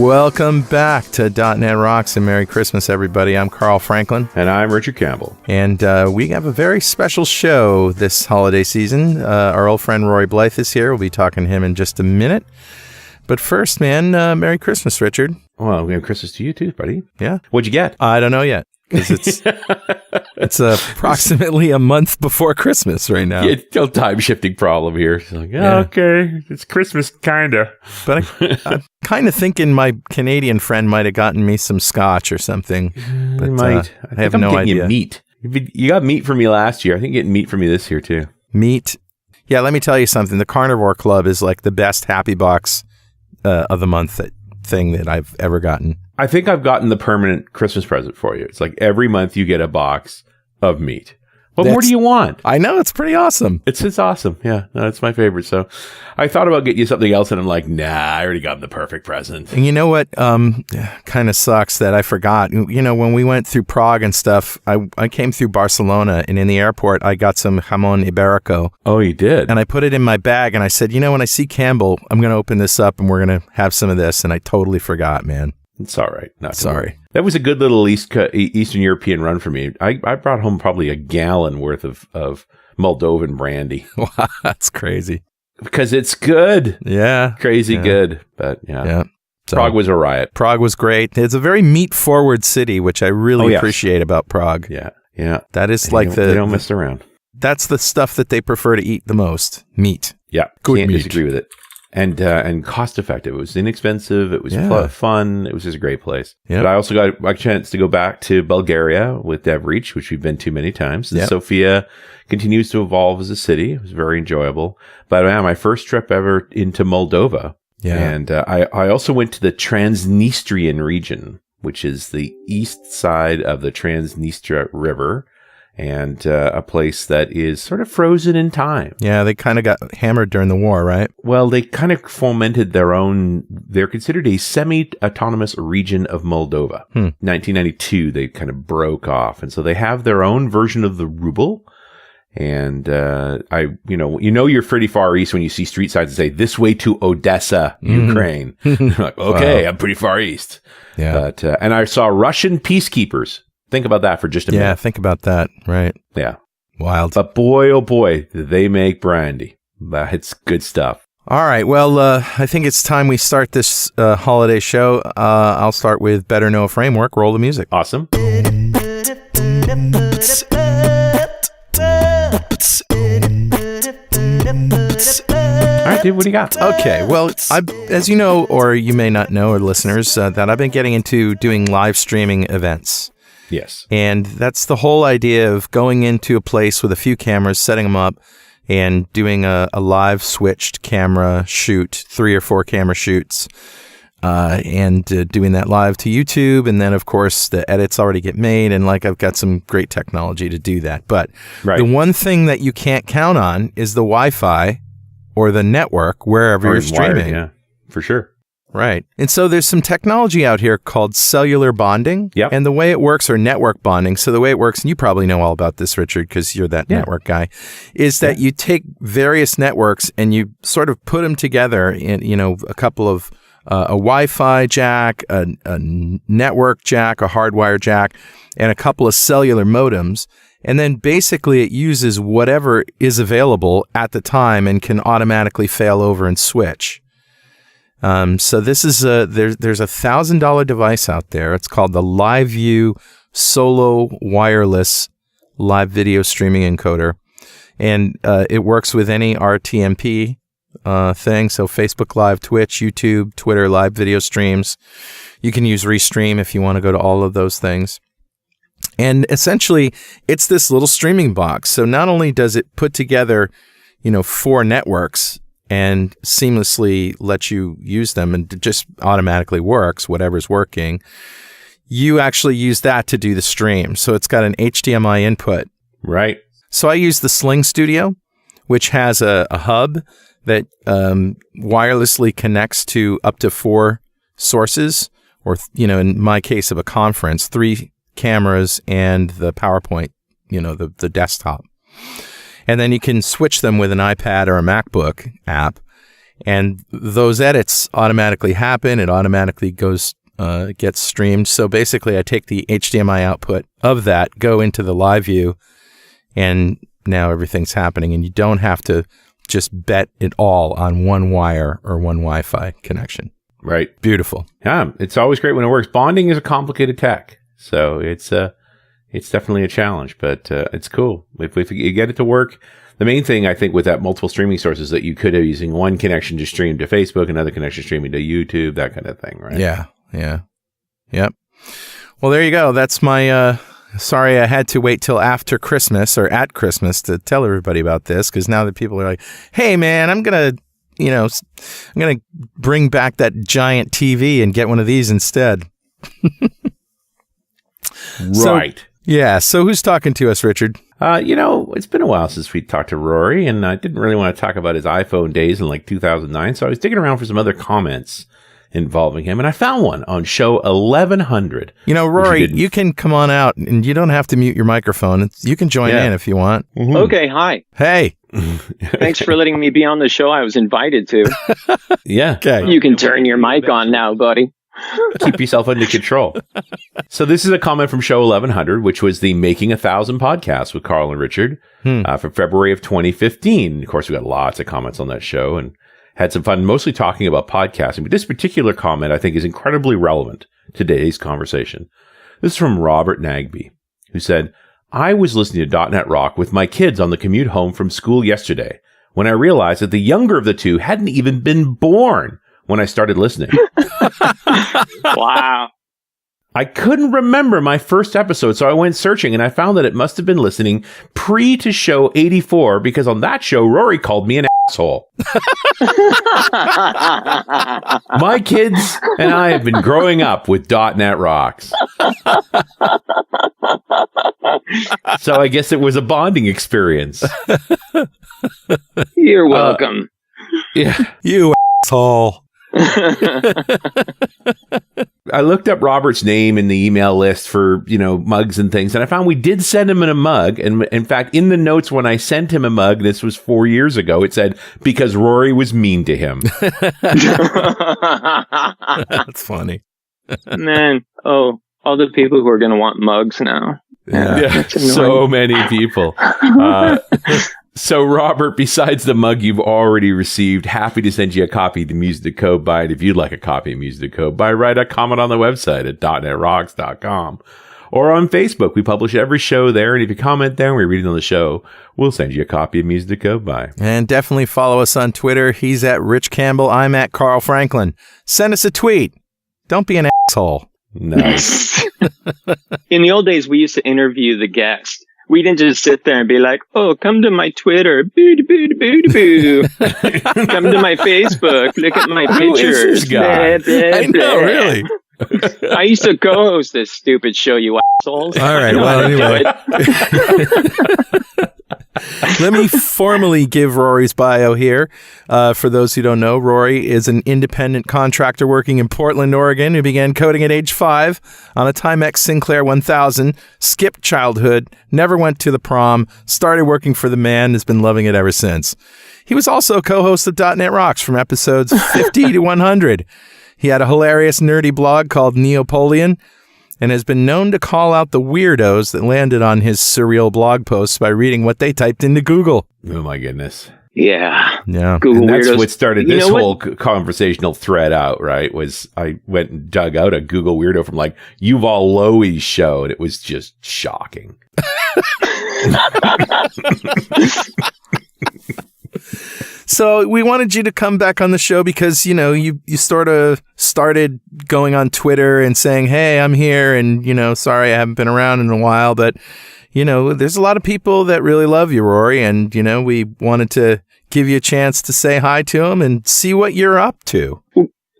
Welcome back to .NET Rocks and Merry Christmas, everybody. I'm Carl Franklin. And I'm Richard Campbell. And we have a very special show this holiday season. Our old friend Rory Blyth is here. We'll be talking to him in just a minute. But first, man, Merry Christmas, Richard. Well, Merry Christmas to you too, buddy. Yeah. What'd you get? I don't know yet. Because it's approximately a month before Christmas right now. Yeah, no time shifting problem here. It's like, okay, it's Christmas, kind of. But I'm kind of thinking my Canadian friend might have gotten me some scotch or something. But might. I have no idea. You meat. You got meat for me last year. I think you're getting meat for me this year too. Meat. Yeah, let me tell you something. The Carnivore Club is like the best happy box of the month thing that I've ever gotten. I think I've gotten the permanent Christmas present for you. It's like every month you get a box of meat. What more do you want? I know, it's pretty awesome. It's awesome. Yeah, no, it's my favorite. So I thought about getting you something else, and I'm like, nah, I already got the perfect present. And you know what? Kind of sucks that I forgot. You know, when we went through Prague and stuff, I came through Barcelona, and in the airport, I got some jamon iberico. Oh, you did? And I put it in my bag, and I said, you know, when I see Campbell, I'm going to open this up, and we're going to have some of this. And I totally forgot, man. It's all right. Not sorry. That was a good little Eastern European run for me. I brought home probably a gallon worth of Moldovan brandy. Wow, that's crazy. Because it's good. Yeah. Crazy good. But yeah. So, Prague was a riot. Prague was great. It's a very meat-forward city, which I really appreciate about Prague. Yeah. Yeah. That is they don't mess around. That's the stuff that they prefer to eat the most. Meat. Yeah. Good Can't meat. disagree with it. And cost effective. It was inexpensive. It was fun. It was just a great place. Yep. But I also got a chance to go back to Bulgaria with DevReach, which we've been to many times. And Sofia continues to evolve as a city. It was very enjoyable. But my first trip ever into Moldova. Yeah. And I also went to the Transnistrian region, which is the east side of the Transnistria River. And a place that is sort of frozen in time. Yeah, they kind of got hammered during the war, right? Well, they kind of fomented they're considered a semi-autonomous region of Moldova. 1992, they kind of broke off. And so they have their own version of the ruble. And you know you're pretty far east when you see street signs that say, this way to Odessa, Ukraine. Like, okay, wow. I'm pretty far east. Yeah. But, and I saw Russian peacekeepers. Think about that for just a minute. Yeah, think about that. Right. Yeah. Wild. But boy, oh boy, they make brandy. It's good stuff. All right. Well, I think it's time we start this holiday show. I'll start with Better Know a Framework. Roll the music. Awesome. All right, dude, what do you got? Okay, well, as you know, or you may not know, or listeners, that I've been getting into doing live streaming events. Yes. And that's the whole idea of going into a place with a few cameras, setting them up, and doing a live switched camera shoot, 3 or 4 camera shoots, and doing that live to YouTube. And then, of course, the edits already get made, and I've got some great technology to do that. But the one thing that you can't count on is the Wi-Fi or the network wherever you're streaming. Wired, yeah, for sure. Right. And so there's some technology out here called cellular bonding. Yep. And the way it works, or network bonding. So the way it works, and you probably know all about this, Richard, because you're that network guy, is that you take various networks and you sort of put them together in, a couple of a Wi-Fi jack, a network jack, a hardwire jack, and a couple of cellular modems. And then basically it uses whatever is available at the time and can automatically fail over and switch. So this is there's a $1,000 device out there. It's called the LiveView Solo Wireless Live Video Streaming Encoder, and it works with any RTMP thing. So Facebook Live, Twitch, YouTube, Twitter live video streams. You can use Restream if you want to go to all of those things. And essentially, it's this little streaming box. So not only does it put together, 4 networks and seamlessly let you use them, and it just automatically works, whatever's working, you actually use that to do the stream. So it's got an HDMI input. Right. So I use the Sling Studio, which has a hub that wirelessly connects to up to 4 sources, or, in my case of a conference, 3 cameras and the PowerPoint, the desktop. And then you can switch them with an iPad or a MacBook app. And those edits automatically happen. It automatically gets streamed. So basically, I take the HDMI output of that, go into the live view, and now everything's happening. And you don't have to just bet it all on one wire or one Wi-Fi connection. Right. Beautiful. Yeah, it's always great when it works. Bonding is a complicated tech, so it's definitely a challenge, but it's cool if you get it to work. The main thing I think with that multiple streaming sources that you could have using one connection to stream to Facebook, another connection streaming to YouTube, that kind of thing, right? Yeah. Yep. Well, there you go. That's my. Sorry, I had to wait till after Christmas or at Christmas to tell everybody about this, because now that people are like, "Hey, man, I'm gonna bring back that giant TV and get one of these instead." Right. So who's talking to us, Richard? It's been a while since we talked to Rory, and I didn't really want to talk about his iPhone days in like 2009, so I was digging around for some other comments involving him, and I found one on show 1100. Rory, you can come on out, and you don't have to mute your microphone. You can join in if you want. Mm-hmm. Okay, hi. Hey. Thanks for letting me be on the show I was invited to. Yeah. Okay. You can turn your mic on now, buddy. Keep yourself under control. So this is a comment from show 1100, which was the Making 1,000 podcast with Carl and Richard for February of 2015. Of course, we got lots of comments on that show and had some fun, mostly talking about podcasting. But this particular comment, I think, is incredibly relevant to today's conversation. This is from Robert Nagby, who said, I was listening to .NET Rock with my kids on the commute home from school yesterday when I realized that the younger of the two hadn't even been born when I started listening. Wow. I couldn't remember my first episode, so I went searching, and I found that it must have been listening pre to show 84, because on that show, Rory called me an asshole. My kids and I have been growing up with .NET Rocks. So I guess it was a bonding experience. You're welcome. Yeah. You asshole. I looked up Robert's name in the email list for, mugs and things, and I found we did send him a mug. And in fact, in the notes when I sent him a mug, this was 4 years ago, it said, because Rory was mean to him. That's funny. Man, all the people who are going to want mugs now. Yeah. So many people. So, Robert, besides the mug you've already received, happy to send you a copy of the Music to Code by it. If you'd like a copy of Music to Code by, write a comment on the website at .netrocks.com or on Facebook. We publish every show there, and if you comment there and we read it on the show, we'll send you a copy of Music to Code by. And definitely follow us on Twitter. He's at Rich Campbell. I'm at Carl Franklin. Send us a tweet. Don't be an asshole. Nice. In the old days, we used to interview the guest. We didn't just sit there and be like, oh, come to my Twitter. Boo, boo, boo, boo. Come to my Facebook. Look at my pictures. Who is this guy? I know, really. I used to co-host this stupid show, you assholes. All right. Well, anyway. Let me formally give Rory's bio here. For those who don't know, Rory is an independent contractor working in Portland, Oregon, who began coding at age 5 on a Timex Sinclair 1000, skipped childhood, never went to the prom, started working for the man, has been loving it ever since. He was also co-host of .NET Rocks from episodes 50 to 100. He had a hilarious nerdy blog called Neopolian, and has been known to call out the weirdos that landed on his surreal blog posts by reading what they typed into Google. Oh, my goodness. Yeah. Google and that's weirdos. What started this whole conversational thread out, right? Was I went and dug out a Google weirdo from like Yuval Lowy's show, and it was just shocking. So we wanted you to come back on the show because, you sort of started going on Twitter and saying, hey, I'm here and, sorry I haven't been around in a while. But, there's a lot of people that really love you, Rory. And, we wanted to give you a chance to say hi to them and see what you're up to.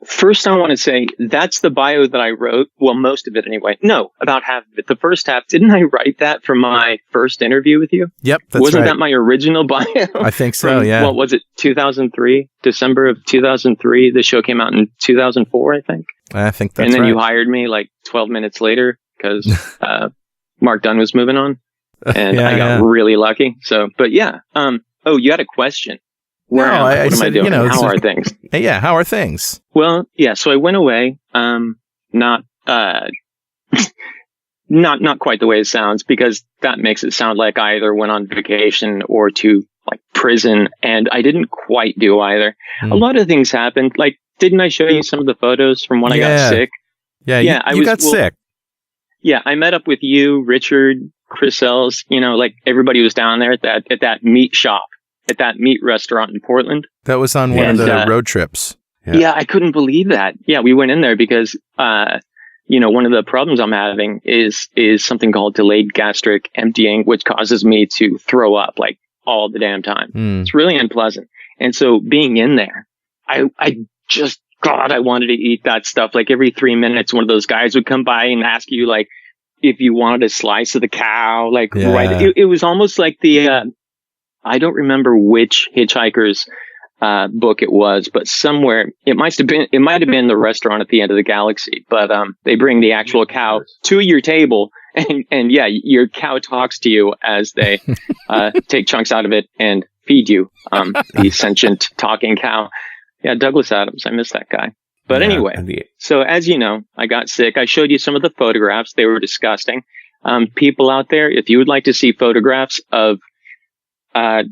First, I want to say that's the bio that I wrote. Well, most of it anyway. No, about half of it. The first half, didn't I write that for my first interview with you? Yep, that's Wasn't that my original bio? I think so, yeah. What was it, 2003? December of 2003. The show came out in 2004, I think. I think that's right. And then you hired me like 12 minutes later because Mark Dunn was moving on. And I got really lucky. So, but yeah. You had a question. Where no, what am I doing? How are things? Yeah, how are things? Well, yeah. So I went away. Not quite the way it sounds, because that makes it sound like I either went on vacation or to like prison, and I didn't quite do either. A lot of things happened. Like, didn't I show you some of the photos from when I got sick? Yeah, you got sick. Yeah, I met up with you, Richard, Chris Ells, like everybody was down there at that meat shop, at that meat restaurant in Portland. That was on one of the road trips. Yeah, I couldn't believe that. Yeah, we went in there because, one of the problems I'm having is something called delayed gastric emptying, which causes me to throw up like all the damn time. It's really unpleasant. And so being in there, I just, God, I wanted to eat that stuff. Like every 3 minutes, one of those guys would come by and ask you like if you wanted a slice of the cow. Like, right. It was almost like I don't remember which Hitchhiker's book it was, but somewhere it might have been the restaurant at the end of the galaxy, but they bring the actual cow to your table, and yeah, your cow talks to you as they take chunks out of it and feed you, the sentient talking cow. Yeah, Douglas Adams, I miss that guy. But anyway, so as you know, I got sick. I showed you some of the photographs. They were disgusting. People out there, if you would like to see photographs of I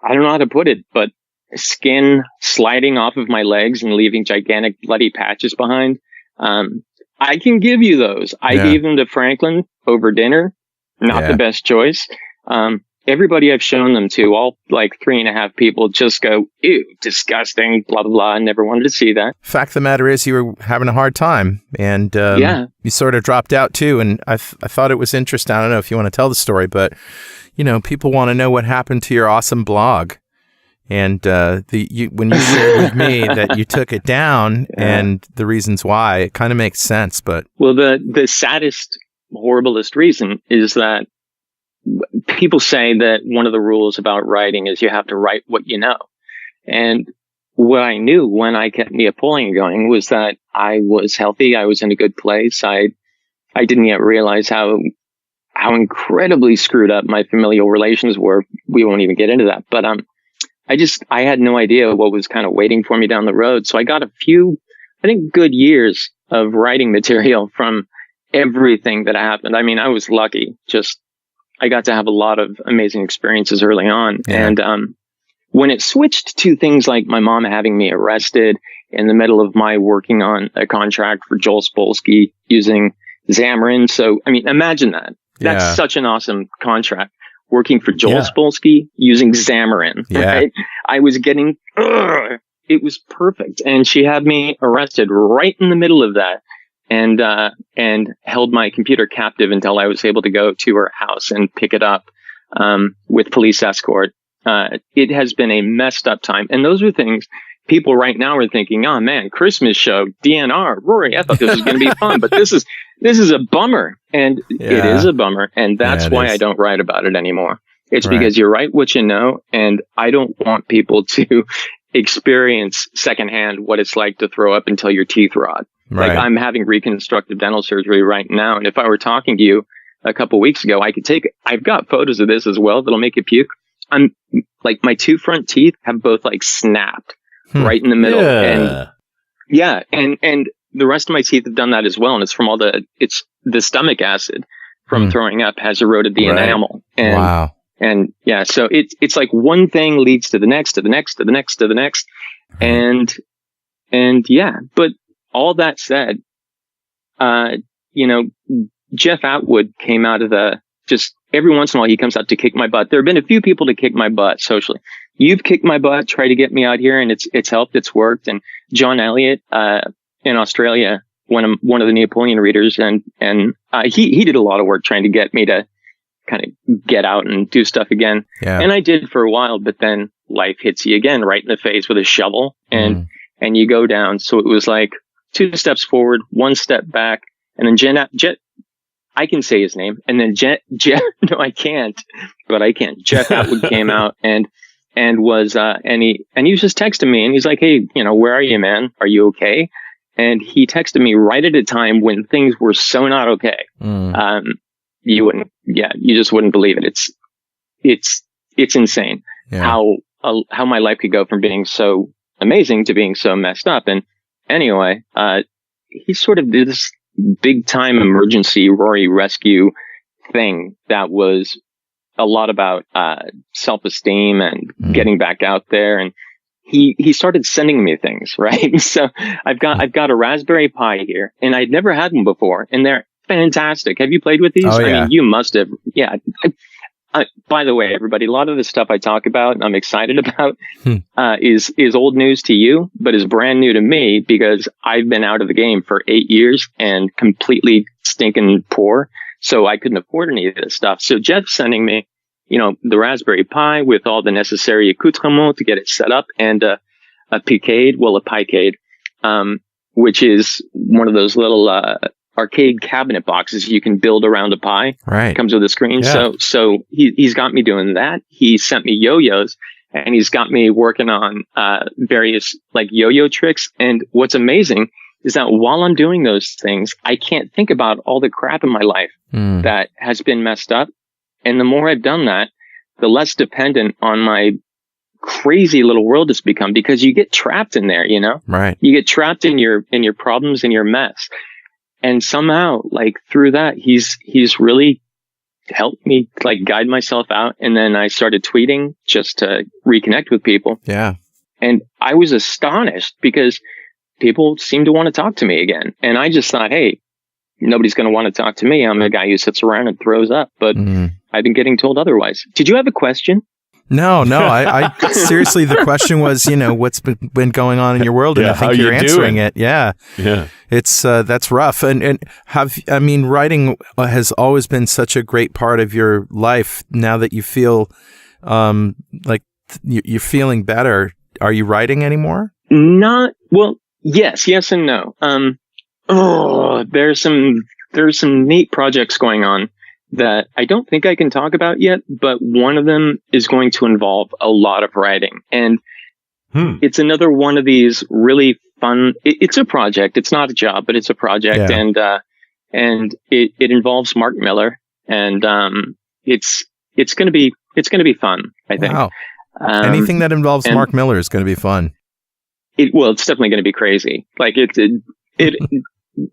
don't know how to put it, but skin sliding off of my legs and leaving gigantic bloody patches behind. I can give you those. I gave them to Franklin over dinner. Not the best choice. Everybody I've shown them to, all like 3.5 people, just go, ew, disgusting, blah, blah, blah. I never wanted to see that. Fact of the matter is you were having a hard time, and you sort of dropped out too. And I thought it was interesting. I don't know if you want to tell the story, but people want to know what happened to your awesome blog. And when you shared with me that you took it down and the reasons why, it kind of makes sense. But the saddest, horriblest reason is that people say that one of the rules about writing is you have to write what you know. And what I knew when I kept Neapolitan going was that I was healthy. I was in a good place. I didn't yet realize how incredibly screwed up my familial relations were. We won't even get into that. But I had no idea what was kind of waiting for me down the road. So I got a few, I think, good years of writing material from everything that happened. I mean, I was lucky. I got to have a lot of amazing experiences early on. Yeah. And when it switched to things like my mom having me arrested in the middle of my working on a contract for Joel Spolsky using Xamarin. So, I mean, imagine that. That's such an awesome contract. Working for Joel Spolsky using Xamarin. Right? I was getting, it was perfect. And she had me arrested right in the middle of that, and held my computer captive until I was able to go to her house and pick it up, with police escort. It has been a messed up time. And those are things people right now are thinking, oh man, Christmas show, DNR, Rory, I thought this was going to be fun, but this is a bummer. And it is a bummer. And that's why I don't write about it anymore. It's because you write what you know. And I don't want people to experience secondhand what it's like to throw up until your teeth rot. Right. Like I'm having reconstructive dental surgery right now. And if I were talking to you a couple weeks ago, I've got photos of this as well that'll make you puke. I'm like, my 2 front teeth have both like snapped right in the middle. Yeah. And the rest of my teeth have done that as well. And it's from it's the stomach acid from throwing up has eroded the enamel. And, wow. And yeah, so it's like one thing leads to the next, to the next, to the next, to the next. And yeah, but all that said, Jeff Atwood came out of just every once in a while he comes out to kick my butt. There have been a few people to kick my butt socially. You've kicked my butt, try to get me out here, and it's helped, it's worked. And John Elliott, in Australia, one of the Neapolitan readers, and he did a lot of work trying to get me to kind of get out and do stuff again. Yeah. And I did for a while, but then life hits you again right in the face with a shovel, and you go down. So it was like 2 steps forward, 1 step back, and then Jet, I can say his name, and then Jet, no, I can't, but I can. Jeff Atwood came out and was, and he was just texting me, and he's like, hey, where are you, man? Are you okay? And he texted me right at a time when things were so not okay. You just wouldn't believe it. It's insane how how my life could go from being so amazing to being so messed up. And anyway, he sort of did this big time emergency Rory rescue thing that was a lot about self-esteem and getting back out there. And he started sending me things, right? So I've got a Raspberry Pi here, and I'd never had one before, and they're fantastic. Have you played with these? Oh, yeah. I mean, you must have. Yeah. By the way, everybody, a lot of the stuff I talk about and I'm excited about is old news to you, but is brand new to me because I've been out of the game for 8 years and completely stinking poor. So I couldn't afford any of this stuff. So Jeff's sending me, the Raspberry Pi with all the necessary accoutrements to get it set up, and a Picade, which is one of those little arcade cabinet boxes you can build around a Pi. Right. It comes with a screen. Yeah. So he's got me doing that. He sent me yo-yos, and he's got me working on various like yo-yo tricks. And what's amazing is that while I'm doing those things, I can't think about all the crap in my life that has been messed up. And the more I've done that, the less dependent on my crazy little world has become, because you get trapped in there, Right. You get trapped in your problems and your mess. And somehow, like through that, he's really helped me like guide myself out. And then I started tweeting just to reconnect with people. Yeah. And I was astonished because people seem to want to talk to me again. And I just thought, hey, nobody's going to want to talk to me. I'm a guy who sits around and throws up, but I've been getting told otherwise. Did you have a question? No. I seriously, the question was, what's been going on in your world, and I think you're answering it. Yeah. Yeah. It's that's rough. And writing has always been such a great part of your life. Now that you feel like you're feeling better, are you writing anymore? Yes and no. There's some neat projects going on that I don't think I can talk about yet, but one of them is going to involve a lot of writing. And it's another one of these really fun, it's a project. It's not a job, but it's a project. Yeah. And it involves Mark Miller, and it's going to be fun, I think. Wow. Anything that involves Mark Miller is going to be fun. It's definitely going to be crazy. Like it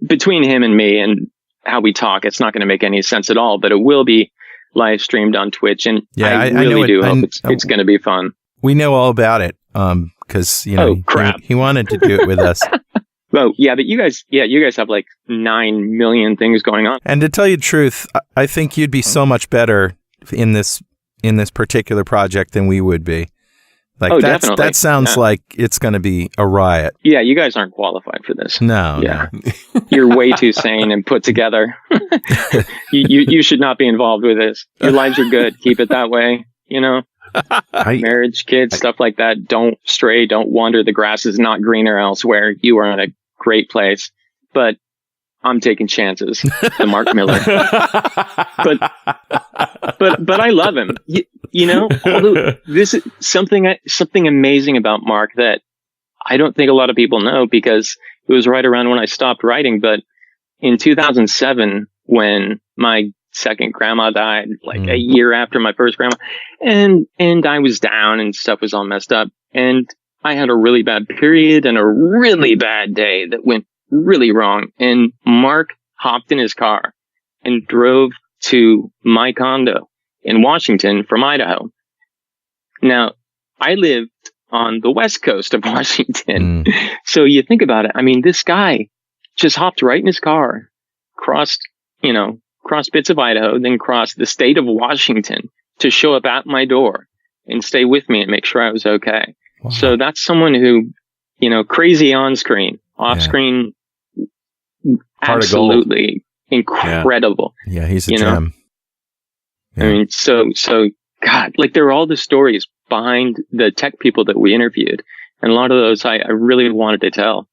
between him and me and how we talk, it's not going to make any sense at all, but it will be live streamed on Twitch. And I really do hope it's going to be fun. We know all about it. Cause he wanted to do it with us. Well, yeah, but you guys have like 9 million things going on. And to tell you the truth, I think you'd be so much better in this particular project than we would be. Like definitely. That sounds like it's going to be a riot. Yeah, you guys aren't qualified for this. No. You're way too sane and put together. You should not be involved with this. Your lives are good. Keep it that way. Marriage, kids, stuff like that. Don't stray. Don't wander. The grass is not greener elsewhere. You are in a great place. But I'm taking chances. The Mark Miller. But I love him. Although this is something amazing about Mark that I don't think a lot of people know, because it was right around when I stopped writing. But in 2007, when my second grandma died, like a year after my first grandma, and I was down and stuff was all messed up, and I had a really bad period and a really bad day that went really wrong. And Mark hopped in his car and drove to my condo in Washington from Idaho. Now, I lived on the west coast of Washington. So you think about it. I mean, this guy just hopped right in his car, crossed bits of Idaho, then crossed the state of Washington to show up at my door and stay with me and make sure I was okay. Wow. So that's someone who, crazy on screen, off screen, absolutely incredible. Yeah, he's a gem. Yeah. I mean, so God, like there are all the stories behind the tech people that we interviewed, and a lot of those I really wanted to tell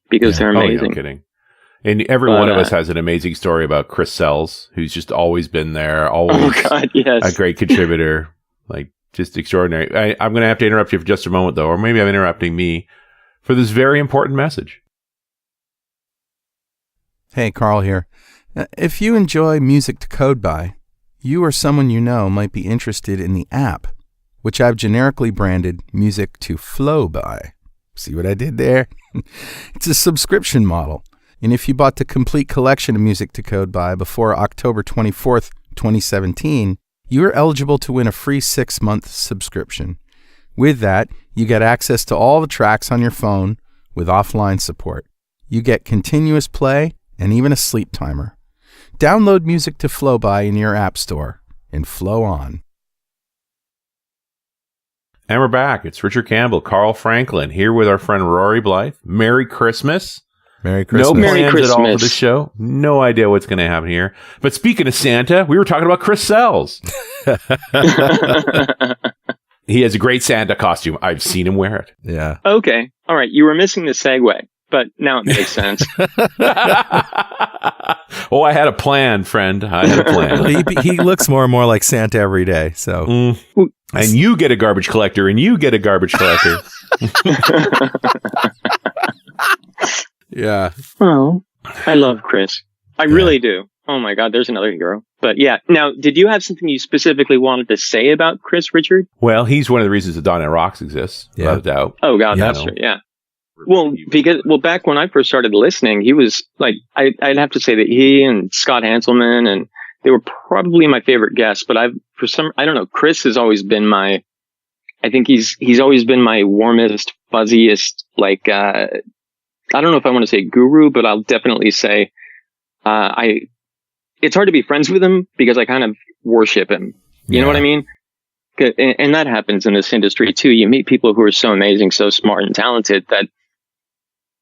because they're amazing. No kidding. And every one of us has an amazing story about Chris Sells, who's just always been there, always a great contributor, like just extraordinary. I'm going to have to interrupt you for just a moment, though, or maybe I'm interrupting me for this very important message. Hey, Carl here. If you enjoy music to code by, you or someone you know might be interested in the app which I've generically branded Music to Flow by. See what I did there? It's a subscription model. And if you bought the complete collection of Music to Code by before October 24th, 2017, you are eligible to win a free 6-month subscription. With that, you get access to all the tracks on your phone with offline support. You get continuous play and even a sleep timer. Download Music to Flow by in your app store and flow on. And we're back. It's Richard Campbell, Carl Franklin, here with our friend Rory Blyth. Merry Christmas. Merry Christmas. No Merry plans Christmas. at all for the show. No idea what's going to happen here. But speaking of Santa, we were talking about Chris Sells. He has a great Santa costume. I've seen him wear it. Yeah. Okay. All right. You were missing the segue, but now it makes sense. Oh, I had a plan, friend. I had a plan. He looks more and more like Santa every day. So, And you get a garbage collector, and you get a garbage collector. yeah. Oh, I love Chris. I really do. Oh my God, there's another hero. But yeah, now, did you have something you specifically wanted to say about Chris, Richard? Well, he's one of the reasons that .NET Rocks exists, without a doubt. Oh God, that's right. Yeah. Well, back when I first started listening, he was like, I'd have to say that he and Scott Hanselman, and they were probably my favorite guests. But I don't know, Chris has always been I think he's always been my warmest, fuzziest, I don't know if I want to say guru, but I'll definitely say, it's hard to be friends with him because I kind of worship him. You know what I mean? And that happens in this industry too. You meet people who are so amazing, so smart and talented that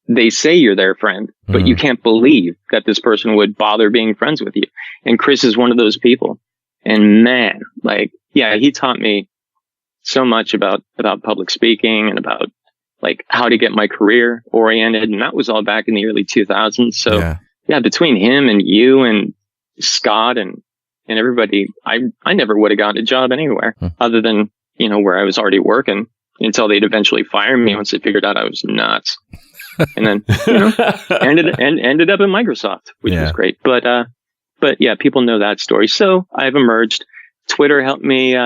they say you're their friend, but you can't believe that this person would bother being friends with you. And Chris is one of those people. And man, he taught me so much about public speaking and about how to get my career oriented. And that was all back in the early 2000s. So yeah, between him and you and Scott and everybody, I never would have gotten a job anywhere other than, where I was already working until they'd eventually fire me once they figured out I was nuts. And then, ended up at Microsoft, which was great. But yeah, people know that story. So I've emerged. Twitter helped me,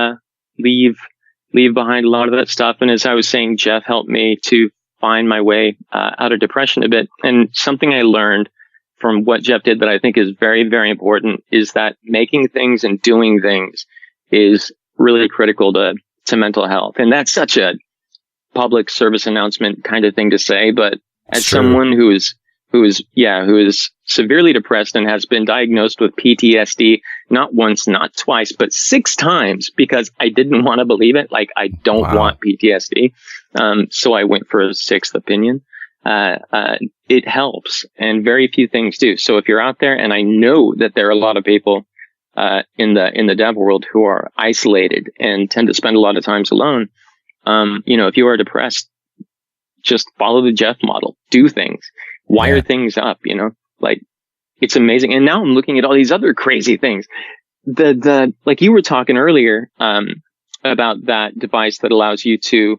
leave behind a lot of that stuff. And as I was saying, Jeff helped me to find my way, out of depression a bit. And something I learned from what Jeff did that I think is very, very important is that making things and doing things is really critical to mental health. And that's such a public service announcement kind of thing to say, but as someone who is severely depressed and has been diagnosed with PTSD, not once, not twice, but 6 times because I didn't want to believe it. I don't want PTSD. So I went for a 6th opinion. It helps, and very few things do. So if you're out there, and I know that there are a lot of people, in the dev world who are isolated and tend to spend a lot of times alone. If you are depressed, just follow the Jeff model, do things, wire things up, it's amazing. And now I'm looking at all these other crazy things. Like you were talking earlier, about that device that allows you to,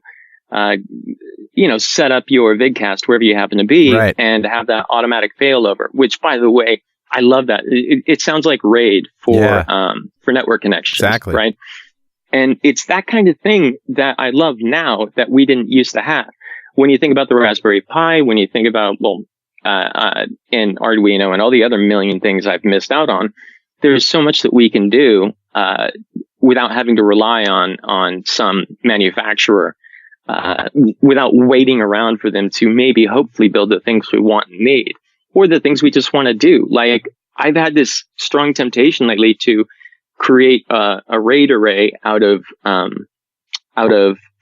set up your vidcast wherever you happen to be and have that automatic failover, which, by the way, I love that. It sounds like RAID for network connections. Exactly. Right. And it's that kind of thing that I love now that we didn't used to have. When you think about the Raspberry Pi, when you think about, and Arduino and all the other million things I've missed out on, there's so much that we can do, without having to rely on some manufacturer, without waiting around for them to maybe hopefully build the things we want and need, or the things we just want to do. I've had this strong temptation lately to create a RAID array out of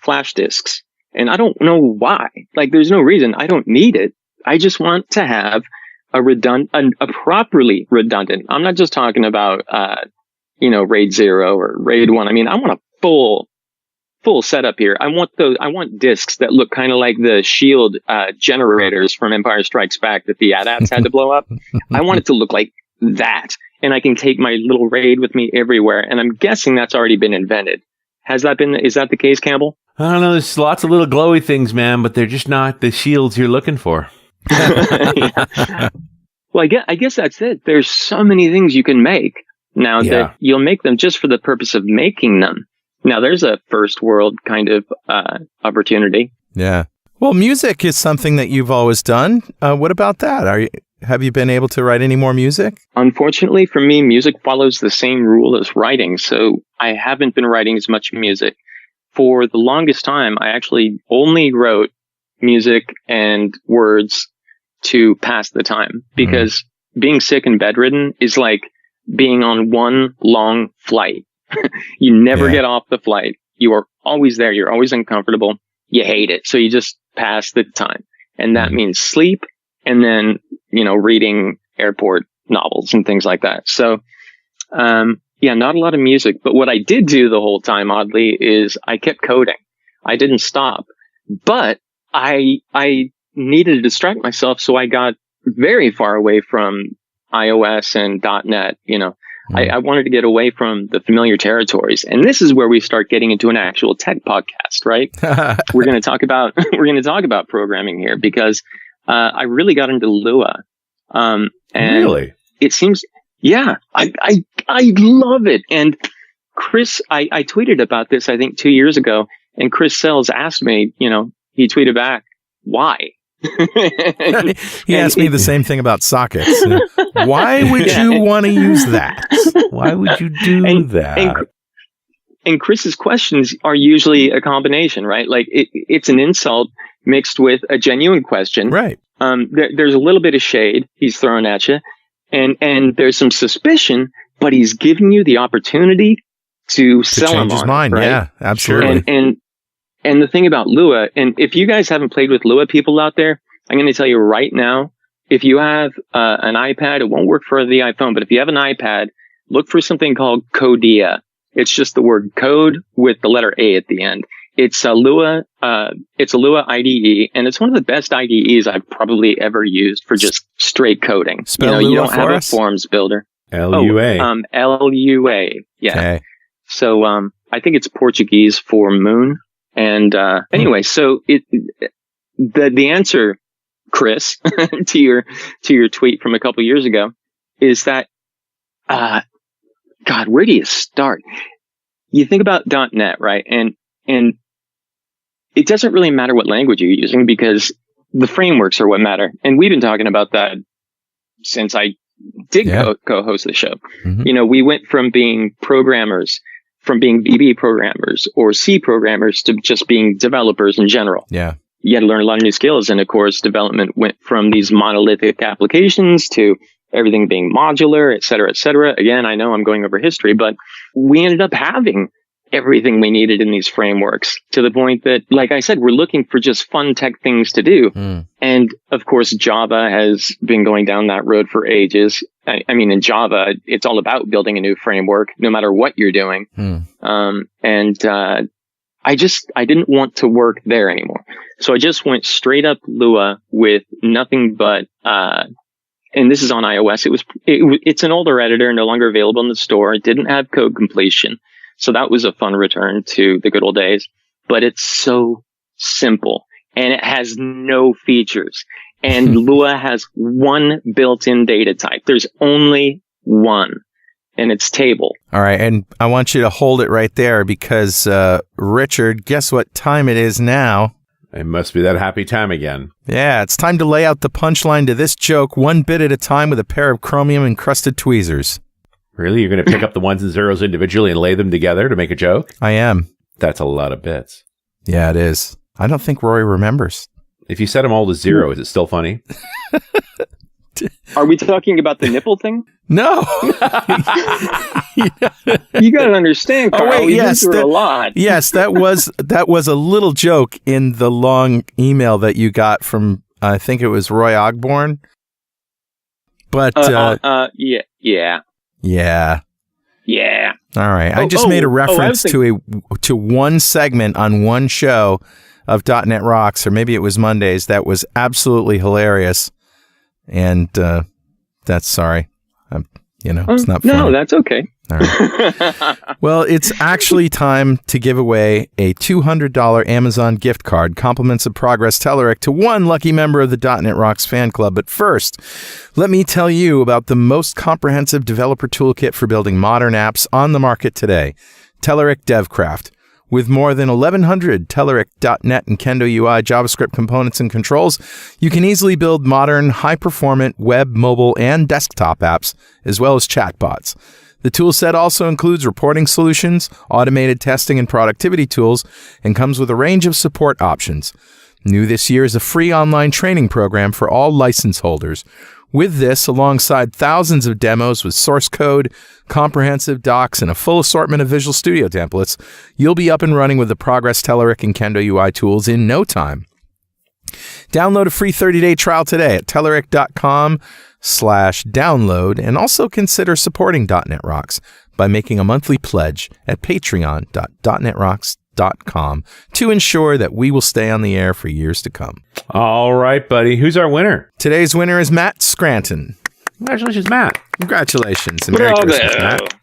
flash disks. And I don't know why. There's no reason. I don't need it. I just want to have a properly redundant. I'm not just talking about, RAID 0 or RAID 1. I mean, I want a full setup here. I want disks that look kind of like the shield, generators from Empire Strikes Back that the AT-ATs had to blow up. I want it to look like that. And I can take my little RAID with me everywhere. And I'm guessing that's already been invented. Is that the case, Campbell? I don't know. There's lots of little glowy things, man, but they're just not the shields you're looking for. Well, I guess that's it. There's so many things you can make now that you'll make them just for the purpose of making them. Now there's a first world kind of opportunity. Yeah. Well, music is something that you've always done. What about that? Have you been able to write any more music? Unfortunately for me, music follows the same rule as writing. So I haven't been writing as much music. For the longest time, I actually only wrote music and words to pass the time, because being sick and bedridden is like being on one long flight. You never get off the flight. You are always there. You're always uncomfortable. You hate it. So you just pass the time. And that means sleep and then, reading airport novels and things like that. So, not a lot of music. But what I did do the whole time, oddly, is I kept coding. I didn't stop. But I needed to distract myself. So I got very far away from iOS and .NET, I wanted to get away from the familiar territories. And this is where we start getting into an actual tech podcast, right? We're going to talk about programming here, because I really got into Lua. And really? It seems, I love it. And Chris, I tweeted about this, I think 2 years ago, and Chris Sells asked me, he tweeted back, why? He asked me the same thing about sockets. Why would you want to use that? Why would you do that? And Chris's questions are usually a combination, right? Like it's an insult mixed with a genuine question. Right. There's a little bit of shade he's throwing at you, and there's some suspicion, but he's giving you the opportunity to sell him change his on mind. it, right? Yeah, absolutely. And the thing about Lua, and if you guys haven't played with Lua, people out there, I'm going to tell you right now, if you have an iPad, it won't work for the iPhone, but if you have an iPad, look for something called Codia. It's just the word code with the letter A at the end. It's a Lua IDE, and it's one of the best IDEs I've probably ever used for just straight coding. Spell you Lua don't have us? A forms builder. LUA. LUA. Yeah. Okay. So I think it's Portuguese for moon. And anyway, so the answer, Chris, to your tweet from a couple years ago, is that God, where do you start? You think about .NET, right? And it doesn't really matter what language you're using, because the frameworks are what matter. And we've been talking about that since I did co-host the show. Mm-hmm. We went from being programmers, from being VB programmers or C programmers, to just being developers in general. Yeah. You had to learn a lot of new skills. And of course, development went from these monolithic applications to everything being modular, et cetera, et cetera. Again, I know I'm going over history, but we ended up having everything we needed in these frameworks, to the point that, like I said, we're looking for just fun tech things to do. And of course, Java has been going down that road for ages. I mean, in Java, it's all about building a new framework, no matter what you're doing. I didn't want to work there anymore. So I just went straight up Lua with nothing but, and this is on iOS. It's an older editor, no longer available in the store. It didn't have code completion. So that was a fun return to the good old days, but it's so simple and it has no features. And Lua has one built-in data type. There's only one, and it's table. All right. And I want you to hold it right there, because, Richard, guess what time it is now? It must be that happy time again. Yeah, it's time to lay out the punchline to this joke one bit at a time with a pair of chromium-encrusted tweezers. Really? You're going to pick up the ones and zeros individually and lay them together to make a joke? I am. That's a lot of bits. Yeah, it is. I don't think Rory remembers. If you set them all to zero, is it still funny? Are we talking about the nipple thing? No. You got to understand, Carl. Oh, wait, yes, a lot. Yes, that was a little joke in the long email that you got from, I think it was Roy Ogborn. But yeah. All right. I just made a reference to one segment on one show of .NET Rocks, or maybe it was Mondays, that was absolutely hilarious. And that's sorry. It's not funny. No, that's okay. All right. Well, it's actually time to give away a $200 Amazon gift card, compliments of Progress Telerik, to one lucky member of the .NET Rocks fan club. But first, let me tell you about the most comprehensive developer toolkit for building modern apps on the market today, Telerik DevCraft. With more than 1,100 Telerik.net and Kendo UI JavaScript components and controls, you can easily build modern, high-performant web, mobile, and desktop apps, as well as chatbots. The toolset also includes reporting solutions, automated testing and productivity tools, and comes with a range of support options. New this year is a free online training program for all license holders. With this, alongside thousands of demos with source code, comprehensive docs, and a full assortment of Visual Studio templates, you'll be up and running with the Progress, Telerik, and Kendo UI tools in no time. Download a free 30-day trial today at telerik.com/download, and also consider supporting .NET Rocks by making a monthly pledge at patreon.netrocks.com to ensure that we will stay on the air for years to come. All right, buddy. Who's our winner? Today's winner is Matt Scranton. Congratulations, Matt. Congratulations. And Merry Christmas, Matt.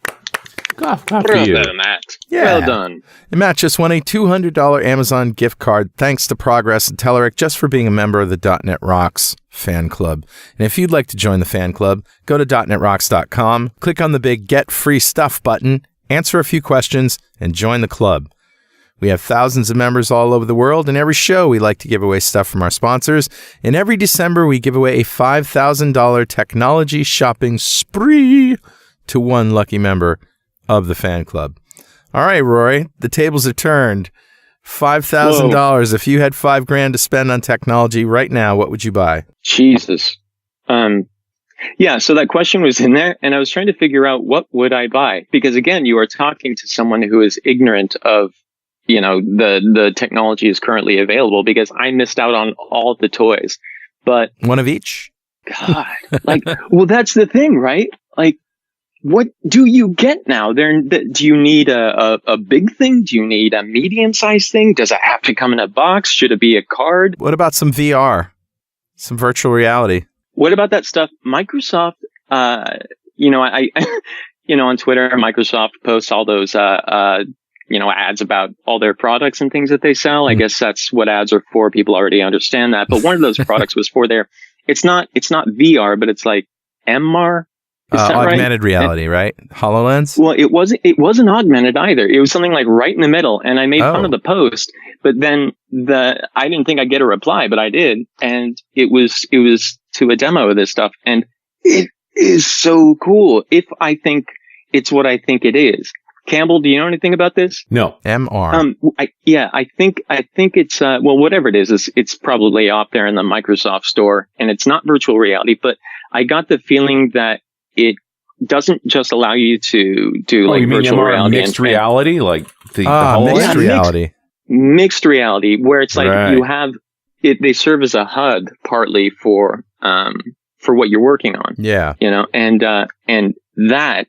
Cough to you. Matt. Yeah. Well done. And Matt just won a $200 Amazon gift card thanks to Progress and Telerik just for being a member of the .NET Rocks fan club. And if you'd like to join the fan club, go to .NETRocks.com, click on the big Get Free Stuff button, answer a few questions, and join the club. We have thousands of members all over the world, and every show we like to give away stuff from our sponsors. And every December we give away a $5,000 technology shopping spree to one lucky member of the fan club. All right, Rory, the tables are turned. $5,000. If you had $5,000 to spend on technology right now, what would you buy? Jesus. Yeah, so that question was in there, and I was trying to figure out what would I buy? Because again, you are talking to someone who is ignorant of, the technology is currently available, because I missed out on all the toys. But one of each? God, well, that's the thing, right? What do you get now? Do you need a big thing? Do you need a medium-sized thing? Does it have to come in a box? Should it be a card? What about some VR? Some virtual reality? What about that stuff? Microsoft, I on Twitter, Microsoft posts all those, ads about all their products and things that they sell. I guess that's what ads are for. People already understand that. But one of those products was for it's not VR, but it's like MR. Augmented reality, right? HoloLens? Well, it wasn't augmented either. It was something like right in the middle, and I made fun of the post, but then I didn't think I'd get a reply, but I did, and it was to a demo of this stuff, and it is so cool. If I think it's what I think it is. Campbell, do you know anything about this? No. MR. I think it's whatever it is, it's probably off there in the Microsoft store, and it's not virtual reality, but I got the feeling that it doesn't just allow you to do virtual reality, mixed reality, like the mixed reality, mixed reality, where it's like you have it. They serve as a HUD partly for what you're working on. Yeah, and that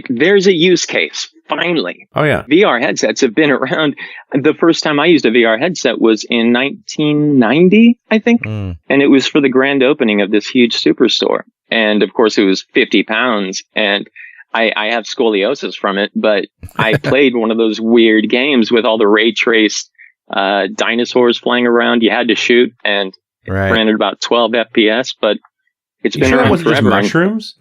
there's a use case finally. Oh yeah, VR headsets have been around. The first time I used a VR headset was in 1990, I think, and it was for the grand opening of this huge superstore. And of course, it was 50 pounds, and I have scoliosis from it, but I played one of those weird games with all the ray traced dinosaurs flying around. You had to shoot, and it ran at about 12 FPS, but it's been around forever. Mushrooms?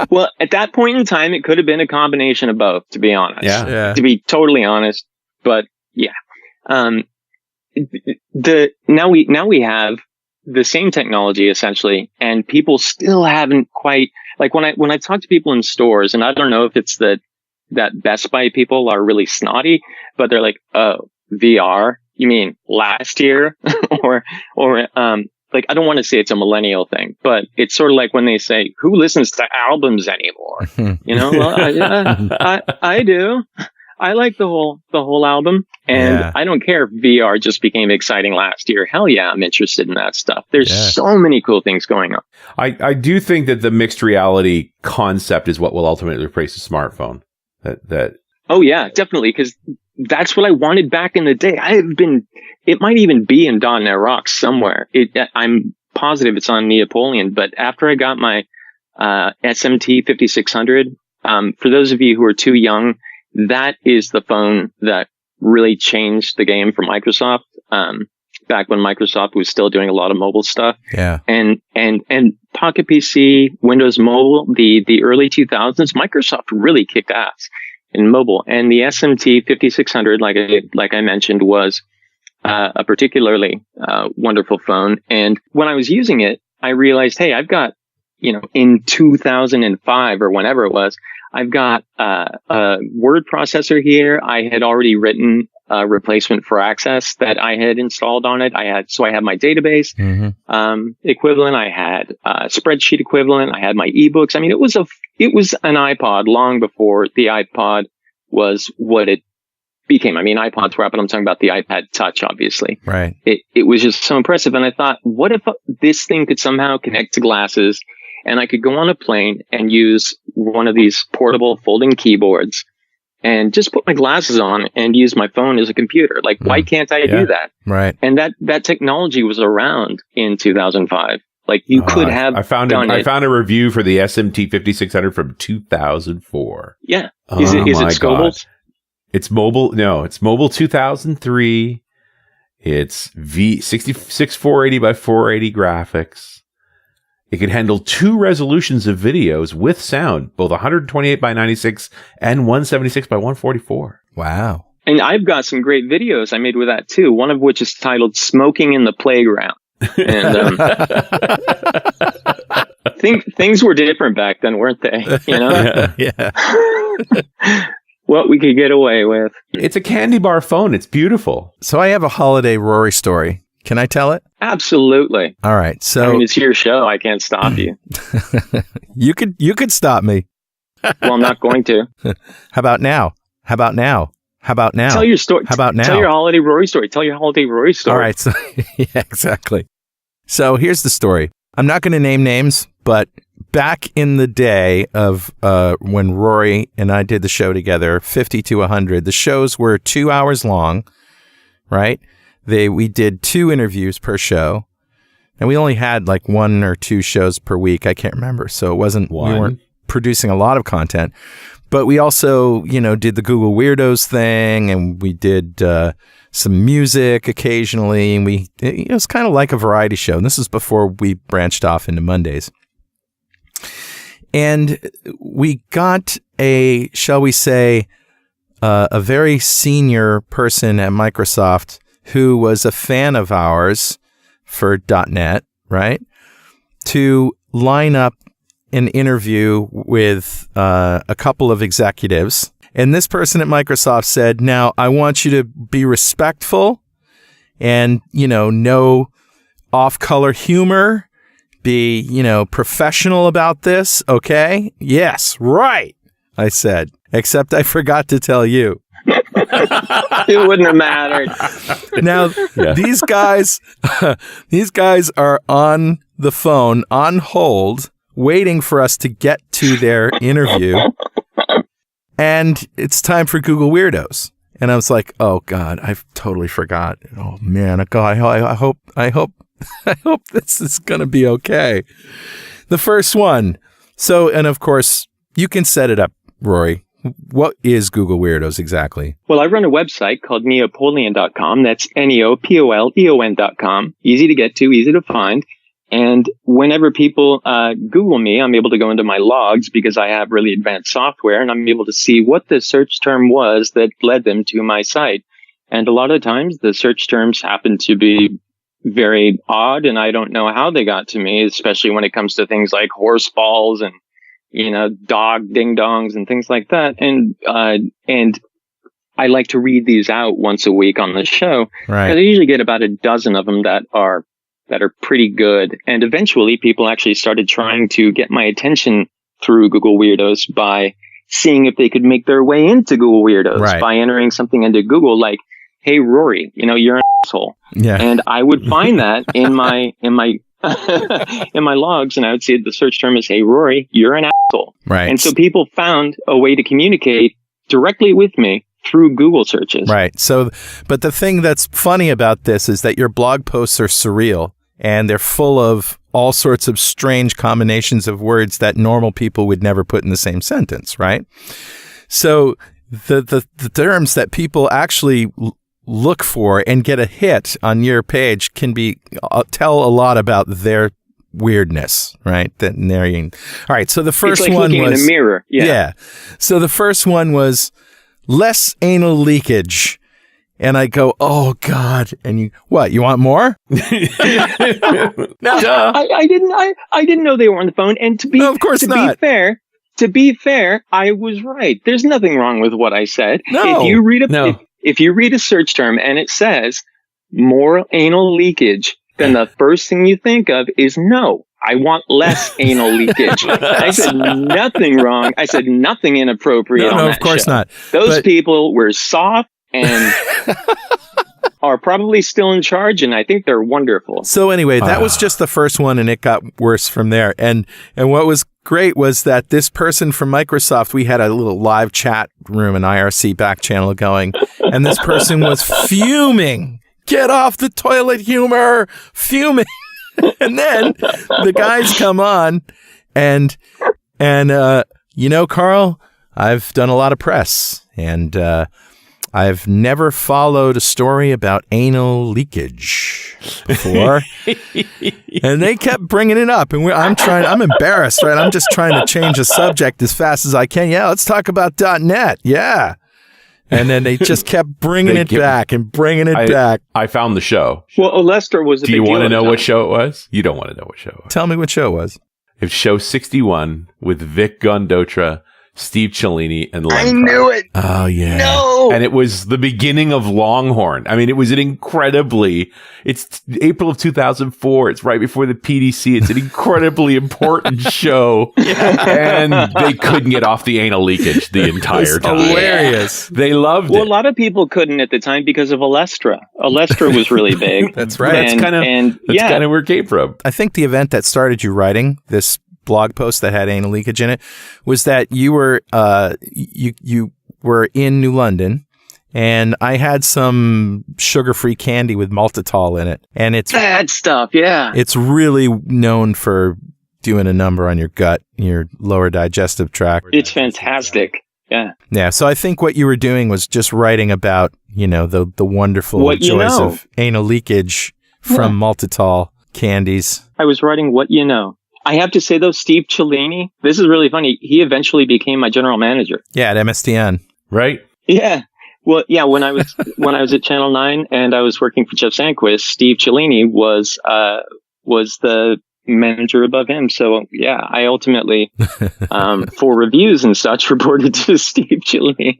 Well, at that point in time, it could have been a combination of both, to be honest. Yeah. To be totally honest, but yeah. Now we have the same technology essentially, and people still haven't quite when I talk to people in stores, and I don't know if it's that Best Buy people are really snotty, but they're like, "Oh, VR? You mean last year?" or I don't want to say it's a millennial thing, but it's sort of like when they say, "Who listens to albums anymore?" I do. I like the whole album, and I don't care if VR just became exciting last year. Hell yeah, I'm interested in that stuff. There's so many cool things going on. I do think that the mixed reality concept is what will ultimately replace the smartphone. Oh yeah, definitely, because that's what I wanted back in the day. It might even be in .NET Rocks somewhere. I'm positive it's on Neapolitan, but after I got my SMT 5600, for those of you who are too young, that is the phone that really changed the game for Microsoft. Back when Microsoft was still doing a lot of mobile stuff. Yeah. And Pocket PC, Windows Mobile, the early 2000s, Microsoft really kicked ass. in mobile. And the SMT 5600, like I mentioned, was a particularly wonderful phone. And when I was using it, I realized, hey, I've got, in 2005 or whenever it was, I've got a word processor here. I had already written a replacement for Access that I had installed on it. I had my database equivalent. I had a spreadsheet equivalent. I had my ebooks. I mean, it was an iPod long before the iPod was what it became. I mean, iPods were up, but I'm talking about the iPad Touch, obviously. Right. It was just so impressive. And I thought, what if this thing could somehow connect to glasses and I could go on a plane and use one of these portable folding keyboards and just put my glasses on and use my phone as a computer? Like, why can't I do that? Right. And that technology was around in 2005. Like, you could have I found a review for the SMT 5600 from 2004. Yeah. Is it Scobles? It's mobile. No, it's mobile 2003. It's V66 480 by 480 graphics. It can handle 2 resolutions of videos with sound, both 128 by 96 and 176 by 144. Wow. And I've got some great videos I made with that too. One of which is titled "Smoking in the Playground." And things were different back then, weren't they? Yeah. What we could get away with. It's a candy bar phone. It's beautiful. So I have a holiday Rory story. Can I tell it? Absolutely. All right. So I mean, it's your show. I can't stop you. You could stop me. Well, I'm not going to. How about now? Tell your story. How about now? Tell your holiday Rory story. All right. So yeah, exactly. So here's the story. I'm not going to name names, but back in the day of when Rory and I did the show together, 50 to 100, the shows were 2 hours long, right? We did 2 interviews per show, and we only had like 1 or 2 shows per week. I can't remember. So it wasn't, we weren't producing a lot of content, but we also, did the Google Weirdos thing, and we did some music occasionally, and it was kind of like a variety show. And this is before we branched off into Mondays. And we got a, shall we say, a very senior person at Microsoft who was a fan of ours for .NET, right, to line up an interview with a couple of executives. And this person at Microsoft said, now, I want you to be respectful and, no off-color humor, be, professional about this, okay? Yes, right, I said, except I forgot to tell you. It wouldn't have mattered. Now, these guys are on the phone, on hold, waiting for us to get to their interview. And it's time for Google Weirdos. And I was like, oh God, I totally forgot. Oh man, God, I hope this is going to be okay. The first one. So, and of course, you can set it up, Rory. What is Google Weirdos exactly? Well, I run a website called neopoleon.com. That's neopoleon.com. Easy to get to, easy to find. And whenever people Google me, I'm able to go into my logs because I have really advanced software, and I'm able to see what the search term was that led them to my site. And a lot of times the search terms happen to be very odd, and I don't know how they got to me, especially when it comes to things like horse balls and dog ding dongs and things like that. And I like to read these out once a week on the show. Right. I usually get about a dozen of them that are pretty good. And eventually people actually started trying to get my attention through Google Weirdos by seeing if they could make their way into Google Weirdos by entering something into Google like, hey, Rory, you're an asshole. Yeah. And I would find that in my in my logs, and I would see the search term is, hey, Rory, you're an asshole. Right. And so people found a way to communicate directly with me through Google searches. Right. So, but the thing that's funny about this is that your blog posts are surreal, and they're full of all sorts of strange combinations of words that normal people would never put in the same sentence, right? So the terms that people actually look for and get a hit on your page can tell a lot about their weirdness, right? That narrating. All right. So the first it's like one looking was in a mirror. Yeah. So the first one was less anal leakage. And I go, oh God. And you want more? No, I didn't know they were on the phone. And No, of course not. To be fair, I was right. There's nothing wrong with what I said. No. If you read a search term and it says more anal leakage, then the first thing you think of is no. I want less anal leakage. I said nothing wrong. I said nothing inappropriate. No, on of course show. not. Those people were soft and are probably still in charge, and I think they're wonderful. So anyway, that was just the first one, and it got worse from there. And what was great was that this person from Microsoft, we had a little live chat room, an IRC back channel going, and this person was fuming. Get off the toilet humor, fuming. And then the guys come on, and Carl, I've done a lot of press, and I've never followed a story about anal leakage before. And they kept bringing it up, and I'm embarrassed, right? I'm just trying to change the subject as fast as I can. Yeah, let's talk about .NET. Yeah. And then they just kept bringing it back. I found the show. Well, Olestra was a big deal. Do you want to know what show it was? You don't want to know what show it was. Tell me what show it was. It's show 61 with Vic Gondotra, Steve Cellini, and Len I knew it. Oh, yeah. No. And it was the beginning of Longhorn. I mean, it was it's April of 2004. It's right before the PDC. It's an incredibly important show. And they couldn't get off the anal leakage the entire time. Hilarious. They loved it. Well, a lot of people couldn't at the time because of Olestra. Olestra was really big. That's right. That's kind of where it came from. I think the event that started you writing this blog post that had anal leakage in it was that you were you were in New London, and I had some sugar-free candy with maltitol in it, and it's bad stuff. Yeah, it's really known for doing a number on your gut, your lower digestive tract. It's fantastic. Yeah. So I think what you were doing was just writing about the wonderful joys of anal leakage from maltitol candies. I was writing what you know. I have to say, though, Steve Cellini, this is really funny. He eventually became my general manager. Yeah, at MSDN. Right? Yeah. Well, yeah, when I was at Channel 9 and I was working for Jeff Sanquist, Steve Cellini was the manager above him. So, yeah, I ultimately, for reviews and such, reported to Steve Cellini.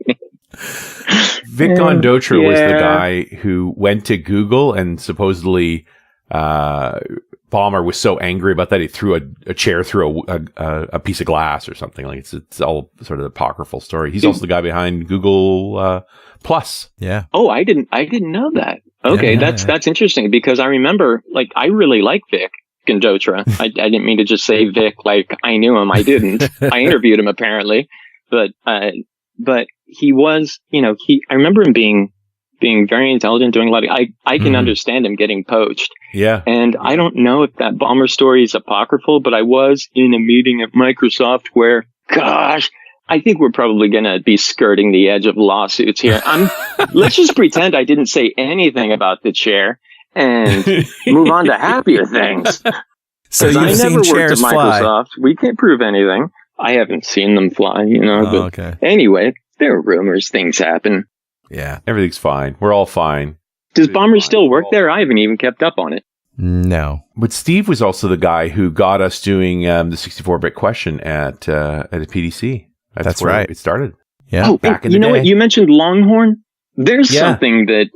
Vic Gondotra was the guy who went to Google and supposedly Ballmer was so angry about that he threw a chair through a piece of glass or something. Like it's all sort of the apocryphal story. He's also the guy behind Google Plus. Yeah. Oh, I didn't know that. Okay, that's interesting because I remember I really like Vic Gondotra. I didn't mean to just say Vic like I knew him. I didn't. I interviewed him apparently, but he was I remember him being very intelligent, doing a lot of, I can understand him getting poached. Yeah. And I don't know if that Ballmer story is apocryphal, but I was in a meeting at Microsoft where, gosh, I think we're probably going to be skirting the edge of lawsuits here. Let's just pretend I didn't say anything about the chair and move on to happier things. So you've I never seen chairs worked at Microsoft. fly. We can't prove anything. I haven't seen them fly, but okay. Anyway, there are rumors, things happen. Yeah. Everything's fine. We're all fine. Does Ballmer still work there? I haven't even kept up on it. No. But Steve was also the guy who got us doing the 64-bit question at the PDC. That's where right. It started. Yeah. Oh, back in the day. You know what? You mentioned Longhorn. There's something that,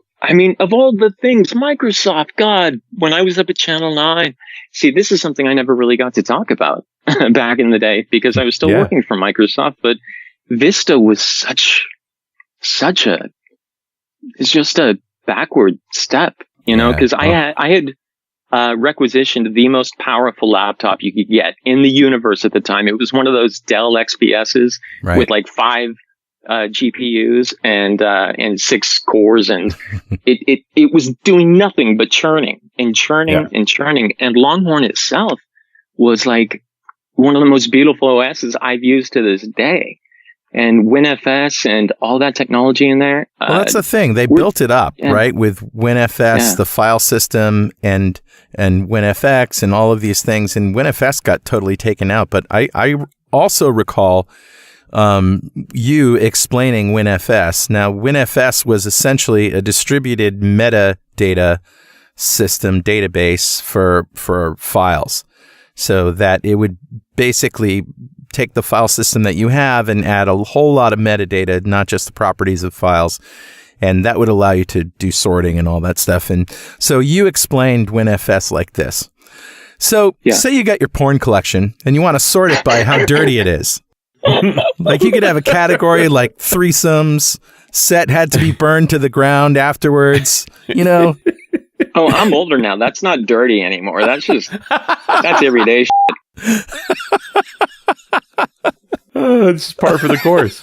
of all the things, Microsoft, God, when I was up at Channel 9, see, this is something I never really got to talk about back in the day because I was still working for Microsoft, but Vista was it's just a backward step, because I had requisitioned the most powerful laptop you could get in the universe at the time. It was one of those Dell XPSs with 5 GPUs and 6 cores, and it was doing nothing but churning and churning and churning. And Longhorn itself was like one of the most beautiful OSs I've used to this day. and WinFS and all that technology in there. Well, that's the thing. They built it up, right? With WinFS, the file system, and WinFX and all of these things. And WinFS got totally taken out. But I also recall you explaining WinFS. Now, WinFS was essentially a distributed metadata system database for files, so that it would basically take the file system that you have and add a whole lot of metadata, not just the properties of files. And that would allow you to do sorting and all that stuff. And so you explained WinFS like this. So say you got your porn collection and you want to sort it by how dirty it is. Like you could have a category like threesomes, set had to be burned to the ground afterwards, you know. Oh, I'm older now. That's not dirty anymore. That's everyday shit. It's par for the course.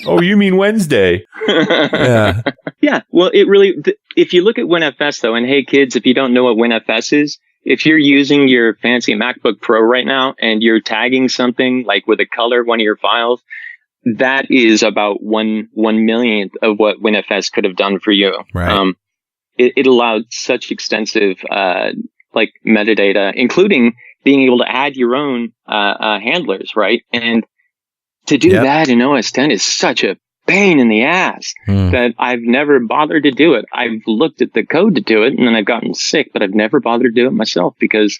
Oh, you mean Wednesday? Yeah. Yeah. Well, if you look at WinFS though, and hey kids, if you don't know what WinFS is, if you're using your fancy MacBook Pro right now and you're tagging something like with a color, one of your files, that is about 1/1,000,000th of what WinFS could have done for you. Right. It allowed such extensive, like metadata, including being able to add your own, handlers, right? And to do that in OS X is such a pain in the ass that I've never bothered to do it. I've looked at the code to do it and then I've gotten sick, but I've never bothered to do it myself because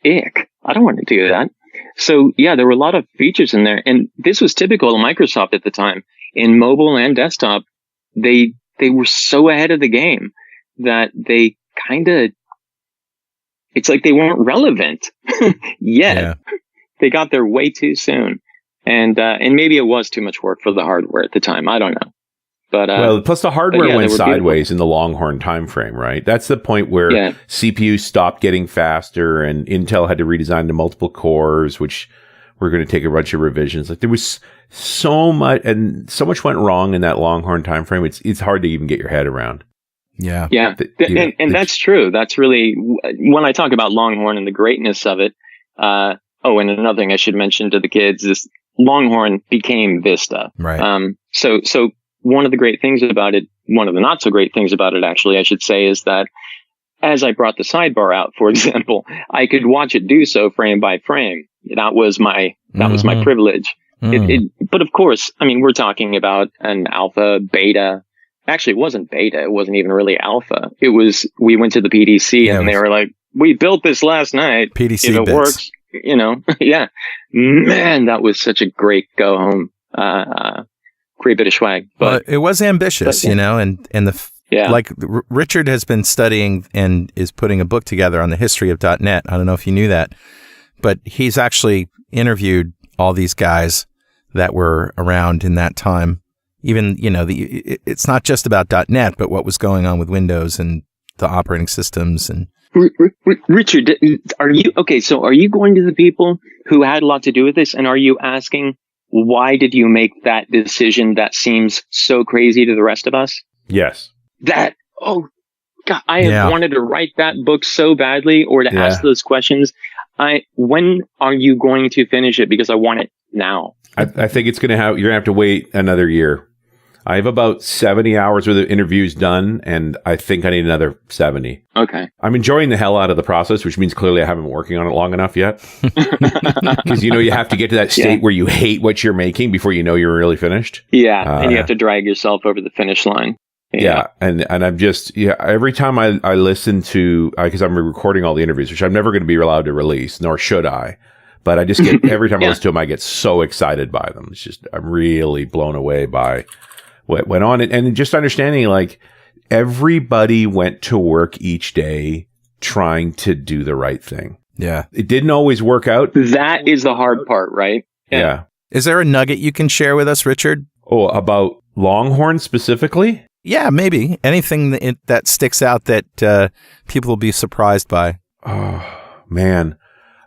ick, I don't want to do that. So yeah, there were a lot of features in there, and this was typical of Microsoft at the time. In mobile and desktop, they were so ahead of the game that they it's like they weren't relevant yet. Yeah. They got there way too soon. And maybe it was too much work for the hardware at the time. I don't know. But well, plus the hardware went sideways in the Longhorn timeframe, right? That's the point where CPUs stopped getting faster and Intel had to redesign to multiple cores, which were going to take a bunch of revisions. Like there was so much, and so much went wrong in that Longhorn timeframe. It's hard to even get your head around. Yeah. Yeah. And that's true. That's really, when I talk about Longhorn and the greatness of it. And another thing I should mention to the kids is Longhorn became Vista. Right. So one of the great things about it, one of the not so great things about it, actually, I should say, is that as I brought the sidebar out, for example, I could watch it do so frame by frame. That was my privilege. But of course, I mean, we're talking about an alpha, beta. Actually, it wasn't beta. It wasn't even really alpha. It was, we went to the PDC and they were like, we built this last night. PDC if it bits. Works, you know, yeah, man, that was such a great go home, great bit of swag. But it was ambitious, you know, and like Richard has been studying and is putting a book together on the history of .NET. I don't know if you knew that, but he's actually interviewed all these guys that were around in that time. Even, you know, it's not just about .NET, but what was going on with Windows and the operating systems. And Richard, are you going to the people who had a lot to do with this, and are you asking, why did you make that decision that seems so crazy to the rest of us? Yes. God, I have wanted to write that book so badly, or to ask those questions. When are you going to finish it? Because I want it now. I think you're going to have to wait another year. I have about 70 hours worth of interviews done, and I think I need another 70. Okay. I'm enjoying the hell out of the process, which means clearly I haven't been working on it long enough yet. Because, you know, you have to get to that state where you hate what you're making before you know you're really finished. Yeah, and you have to drag yourself over the finish line. Yeah, and I'm just, every time I listen to, because I'm recording all the interviews, which I'm never going to be allowed to release, nor should I. But I just get, every time I listen to them, I get so excited by them. It's just, I'm really blown away by what went on. And just understanding, like, everybody went to work each day trying to do the right thing. Yeah. It didn't always work out. That is the hard part, right? Yeah. Is there a nugget you can share with us, Richard? Oh, about Longhorn specifically? Yeah, maybe. Anything that sticks out that people will be surprised by. Oh, man.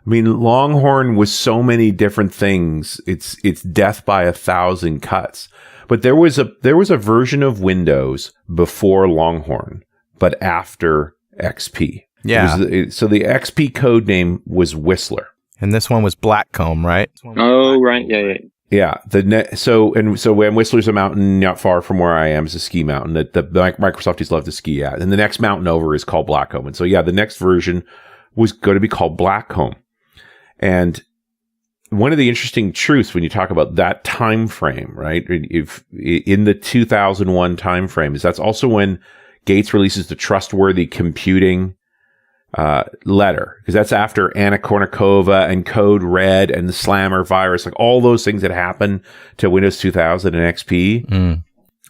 I mean, Longhorn was so many different things. It's death by 1,000 cuts. But there was a version of Windows before Longhorn, but after XP. Yeah. So the XP code name was Whistler. And this one was Blackcomb, right? Oh, right. Yeah. Yeah. So when Whistler's a mountain not far from where I am, is a ski mountain that the Microsofties love to ski at. And the next mountain over is called Blackcomb. And so, yeah, the next version was going to be called Blackcomb. And one of the interesting truths when you talk about that time frame, right? If in the 2001 time frame, is that's also when Gates releases the Trustworthy Computing letter, because that's after Anna Kournikova and Code Red and the Slammer virus, like all those things that happened to Windows 2000 and XP.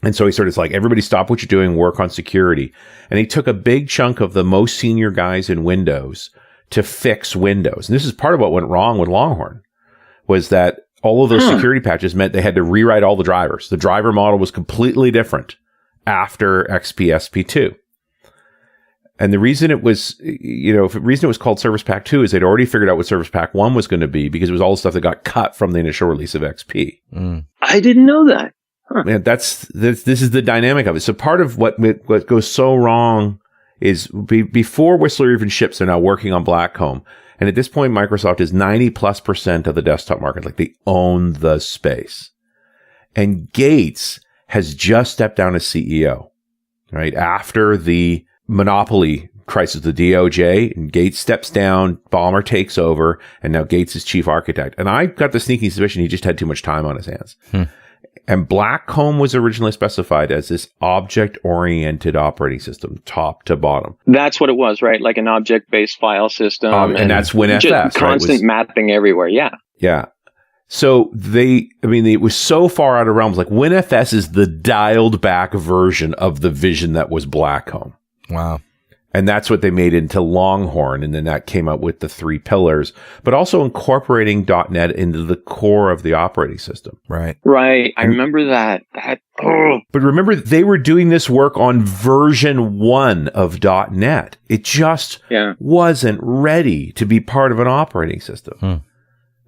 And so he sort of like, everybody stop what you're doing, work on security. And he took a big chunk of the most senior guys in Windows to fix Windows. And this is part of what went wrong with Longhorn, was that all of those security patches meant they had to rewrite all the drivers. The driver model was completely different after XP SP2. And the reason it was, the reason it was called Service Pack 2 is they'd already figured out what Service Pack 1 was going to be, because it was all the stuff that got cut from the initial release of XP. I didn't know that. Huh. And this is the dynamic of it. So part of what goes so wrong is before Whistler even ships, they're now working on Blackcomb. And at this point, Microsoft is 90+% of the desktop market. Like, they own the space. And Gates has just stepped down as CEO, right? After the monopoly crisis, the DOJ, and Gates steps down, Ballmer takes over, and now Gates is chief architect. And I got the sneaking suspicion he just had too much time on his hands. And Blackcomb was originally specified as this object-oriented operating system, top to bottom. That's what it was, right? Like an object-based file system. And that's WinFS, just constant mapping everywhere, yeah. Yeah. So it was so far out of realms. Like, WinFS is the dialed-back version of the vision that was Blackcomb. Wow. And that's what they made into Longhorn. And then that came up with the 3 pillars, but also incorporating .NET into the core of the operating system. Right. Right. I remember that. But remember, they were doing this work on version 1 of .NET. It just wasn't ready to be part of an operating system.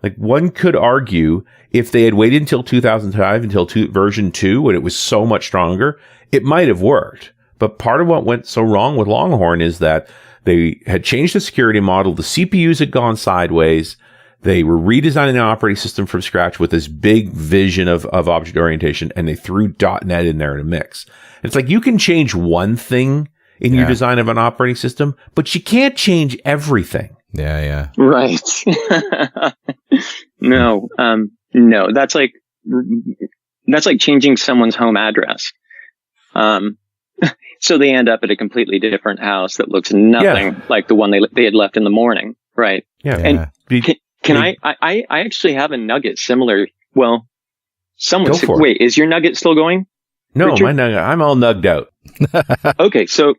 Like, one could argue if they had waited until 2005, until version 2, when it was so much stronger, it might have worked. But part of what went so wrong with Longhorn is that they had changed the security model. The CPUs had gone sideways. They were redesigning the operating system from scratch with this big vision of object orientation, and they threw .NET in there in a mix. It's like, you can change one thing in your design of an operating system, but you can't change everything. Yeah. Right. No. That's like changing someone's home address. So they end up at a completely different house that looks nothing like the one they had left in the morning, right? Yeah. And I actually have a nugget similar. Well, wait, is your nugget still going? No, Richard? my nugget. I'm all nugged out. Okay, so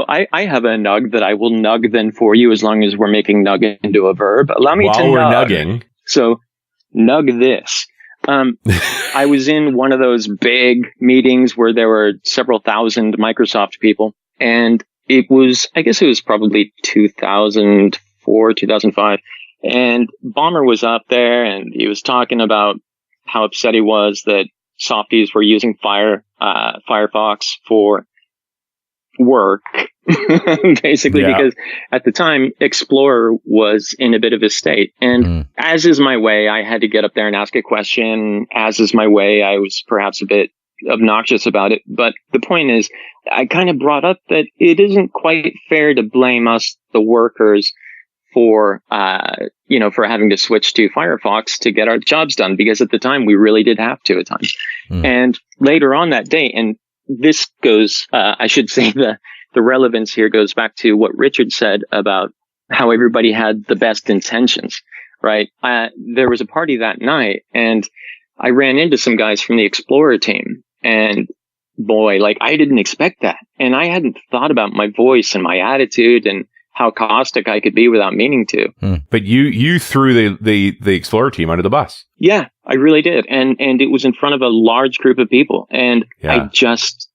I have a nug that I will nug then for you, as long as we're making nug into a verb. Allow me to While we're nug. nugging. So nug this. I was in one of those big meetings where there were several thousand Microsoft people, and I guess it was probably 2004, 2005. And Ballmer was up there, and he was talking about how upset he was that softies were using Firefox for work, basically, because at the time Explorer was in a bit of a state. And as is my way, I had to get up there and ask a question. As is my way, I was perhaps a bit obnoxious about it. But the point is, I kind of brought up that it isn't quite fair to blame us, the workers, for having to switch to Firefox to get our jobs done, because at the time we really did have to at times. And later on that day, and this goes, I should say the relevance here goes back to what Richard said about how everybody had the best intentions, right? There was a party that night, and I ran into some guys from the Explorer team, and boy, like, I didn't expect that. And I hadn't thought about my voice and my attitude and how caustic I could be without meaning to. But you threw the Explorer team under the bus. Yeah, I really did. And it was in front of a large group of people. And I just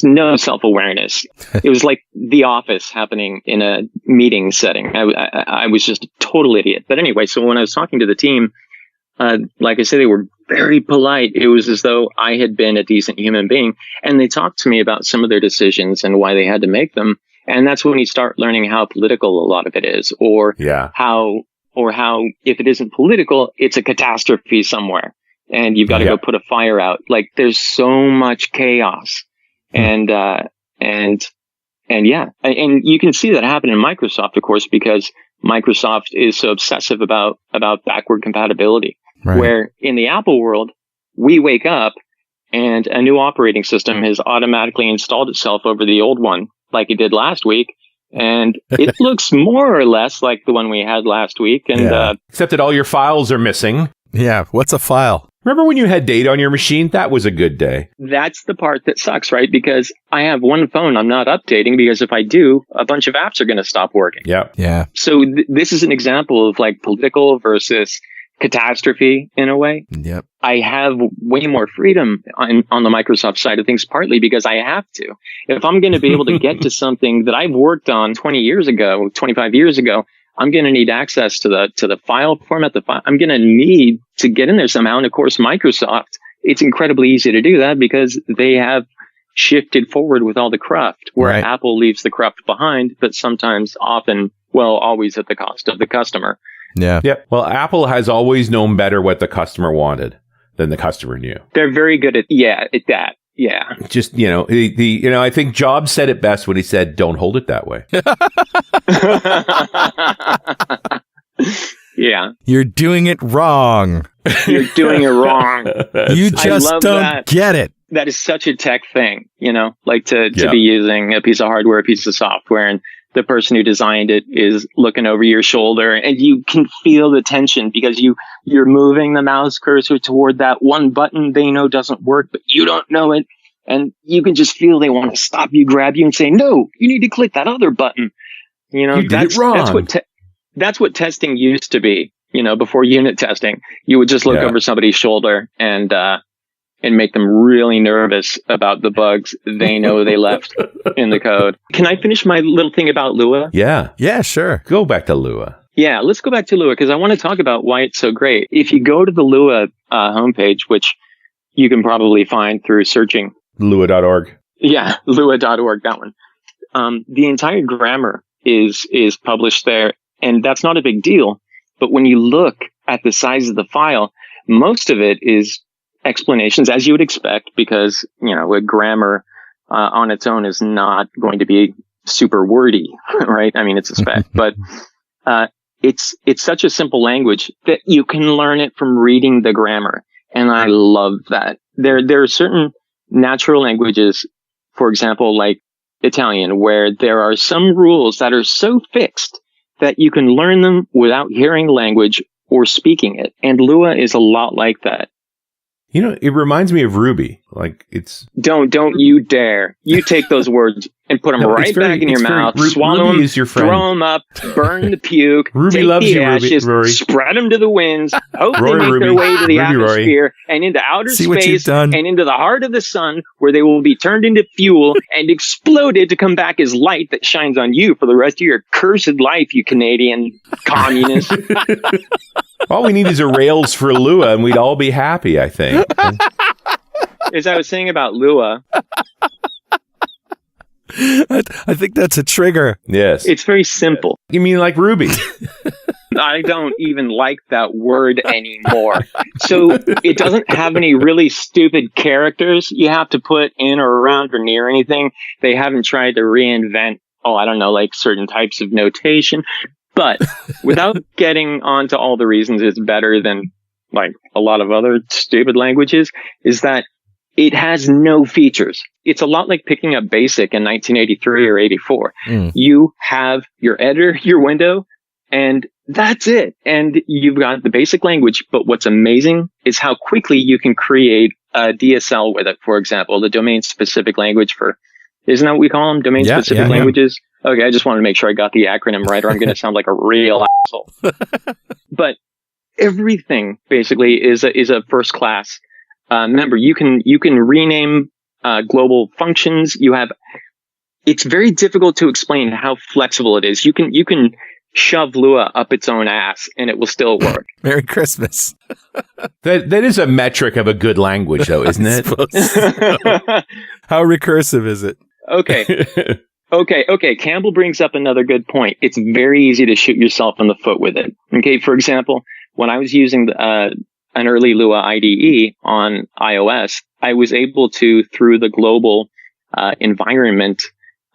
no self-awareness. It was like The Office happening in a meeting setting. I was just a total idiot. But anyway, so when I was talking to the team, like I said, they were very polite. It was as though I had been a decent human being. And they talked to me about some of their decisions and why they had to make them. And that's when you start learning how political a lot of it is, or how or how if it isn't political, it's a catastrophe somewhere and you've got to go put a fire out. Like there's so much chaos and you can see that happen in Microsoft, of course, because Microsoft is so obsessive about backward compatibility, where in the Apple world, we wake up and a new operating system has automatically installed itself over the old one like it did last week. And it looks more or less like the one we had last week. And except that all your files are missing. Yeah. What's a file? Remember when you had data on your machine? That was a good day. That's the part that sucks, right? Because I have one phone I'm not updating because if I do, a bunch of apps are going to stop working. Yeah. So this is an example of like political versus catastrophe in a way. Yep. I have way more freedom on the Microsoft side of things, partly because I have to. If I'm going to be able to get to something that I've worked on 20 years ago, 25 years ago, I'm going to need access to the file format. I'm going to need to get in there somehow. And of course, Microsoft, it's incredibly easy to do that because they have shifted forward with all the cruft, where Apple leaves the cruft behind, but sometimes, often, always at the cost of the customer. Yeah. Well, Apple has always known better what the customer wanted than the customer knew. They're very good at that. Yeah. Just, I think Jobs said it best when he said, "Don't hold it that way." Yeah. You're doing it wrong. You're doing it wrong. You just don't get it. That is such a tech thing, like to be using a piece of hardware, a piece of software, and the person who designed it is looking over your shoulder and you can feel the tension because you're moving the mouse cursor toward that one button they know doesn't work, but you don't know it. And you can just feel they want to stop you, grab you and say, no, you need to click that other button. You did it wrong. That's what testing used to be, before unit testing. You would just look over somebody's shoulder and make them really nervous about the bugs they know they left in the code. Can I finish my little thing about Lua? Yeah, sure. Go back to Lua. Yeah, let's go back to Lua because I want to talk about why it's so great. If you go to the Lua homepage, which you can probably find through searching Lua.org. Yeah, Lua.org, that one. The entire grammar is published there, and that's not a big deal. But when you look at the size of the file, most of it is explanations, as you would expect, because, a grammar on its own is not going to be super wordy, right? I mean, it's a spec, but it's such a simple language that you can learn it from reading the grammar. And I love that. There are certain natural languages, for example, like Italian, where there are some rules that are so fixed that you can learn them without hearing language or speaking it. And Lua is a lot like that. It reminds me of Ruby. Like it's don't you dare! You take those words and put them back in your mouth, swallow them, throw them up, burn the puke. Ruby take loves the you, ashes, Rory. Spread them to the winds. Hope they make their way to the atmosphere and into outer space and into the heart of the sun, where they will be turned into fuel and exploded to come back as light that shines on you for the rest of your cursed life, you Canadian communist. All we need is a Rails for Lua, and we'd all be happy, I think. As I was saying about Lua, I think that's a trigger. Yes. It's very simple. You mean like Ruby? I don't even like that word anymore. So it doesn't have any really stupid characters you have to put in or around or near anything. They haven't tried to reinvent, like certain types of notation. But without getting onto all the reasons it's better than like a lot of other stupid languages, is that it has no features. It's a lot like picking up BASIC in 1983 or 84. You have your editor, your window, and that's it. And you've got the basic language. But what's amazing is how quickly you can create a DSL with it. For example, the domain-specific language for, isn't that what we call them? Domain-specific languages? Yeah. Okay, I just wanted to make sure I got the acronym right, or I'm going to sound like a real asshole. But everything basically is a first class member. You can rename global functions. It's very difficult to explain how flexible it is. You can shove Lua up its own ass and it will still work. Merry Christmas. That is a metric of a good language, though, isn't it? How recursive is it? Okay. Okay. Campbell brings up another good point. It's very easy to shoot yourself in the foot with it. Okay. For example, when I was using an early Lua IDE on iOS, I was able to, through the global environment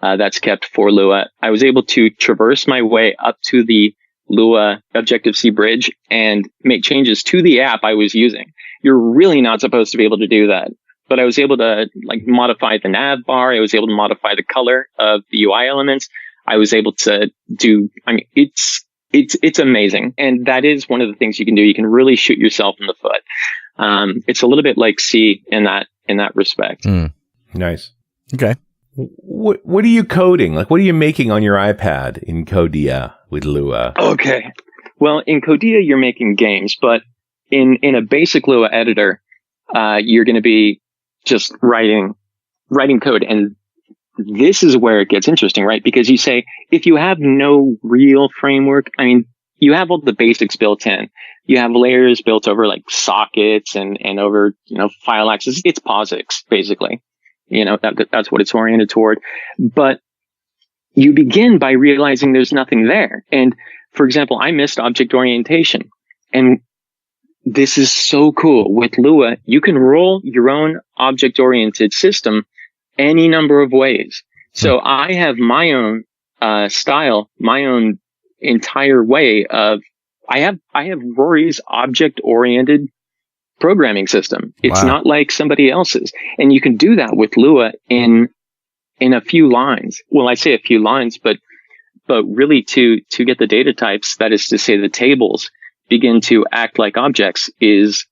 that's kept for Lua, I was able to traverse my way up to the Lua Objective-C bridge and make changes to the app I was using. You're really not supposed to be able to do that. But I was able to modify the nav bar. I was able to modify the color of the UI elements. I was able to do, it's amazing. And that is one of the things you can do. You can really shoot yourself in the foot. It's a little bit like C in that respect. Nice. Okay. What are you coding? What are you making on your iPad in Codia with Lua? Okay. Well, in Codia, you're making games, but in a basic Lua editor, you're going to be just writing code. And this is where it gets interesting, right? Because you say, if you have no real framework, you have all the basics built in. You have layers built over sockets and over, file access. It's POSIX, basically. That's what it's oriented toward. But you begin by realizing there's nothing there. And for example, I missed object orientation. And this is so cool. With Lua, you can roll your own object-oriented system any number of ways. So I have my own style, my own entire way of. I have Rory's object-oriented programming system. It's not like somebody else's, and you can do that with Lua in a few lines. Well, I say a few lines, but really to get the data types, that is to say, the tables, begin to act like objects is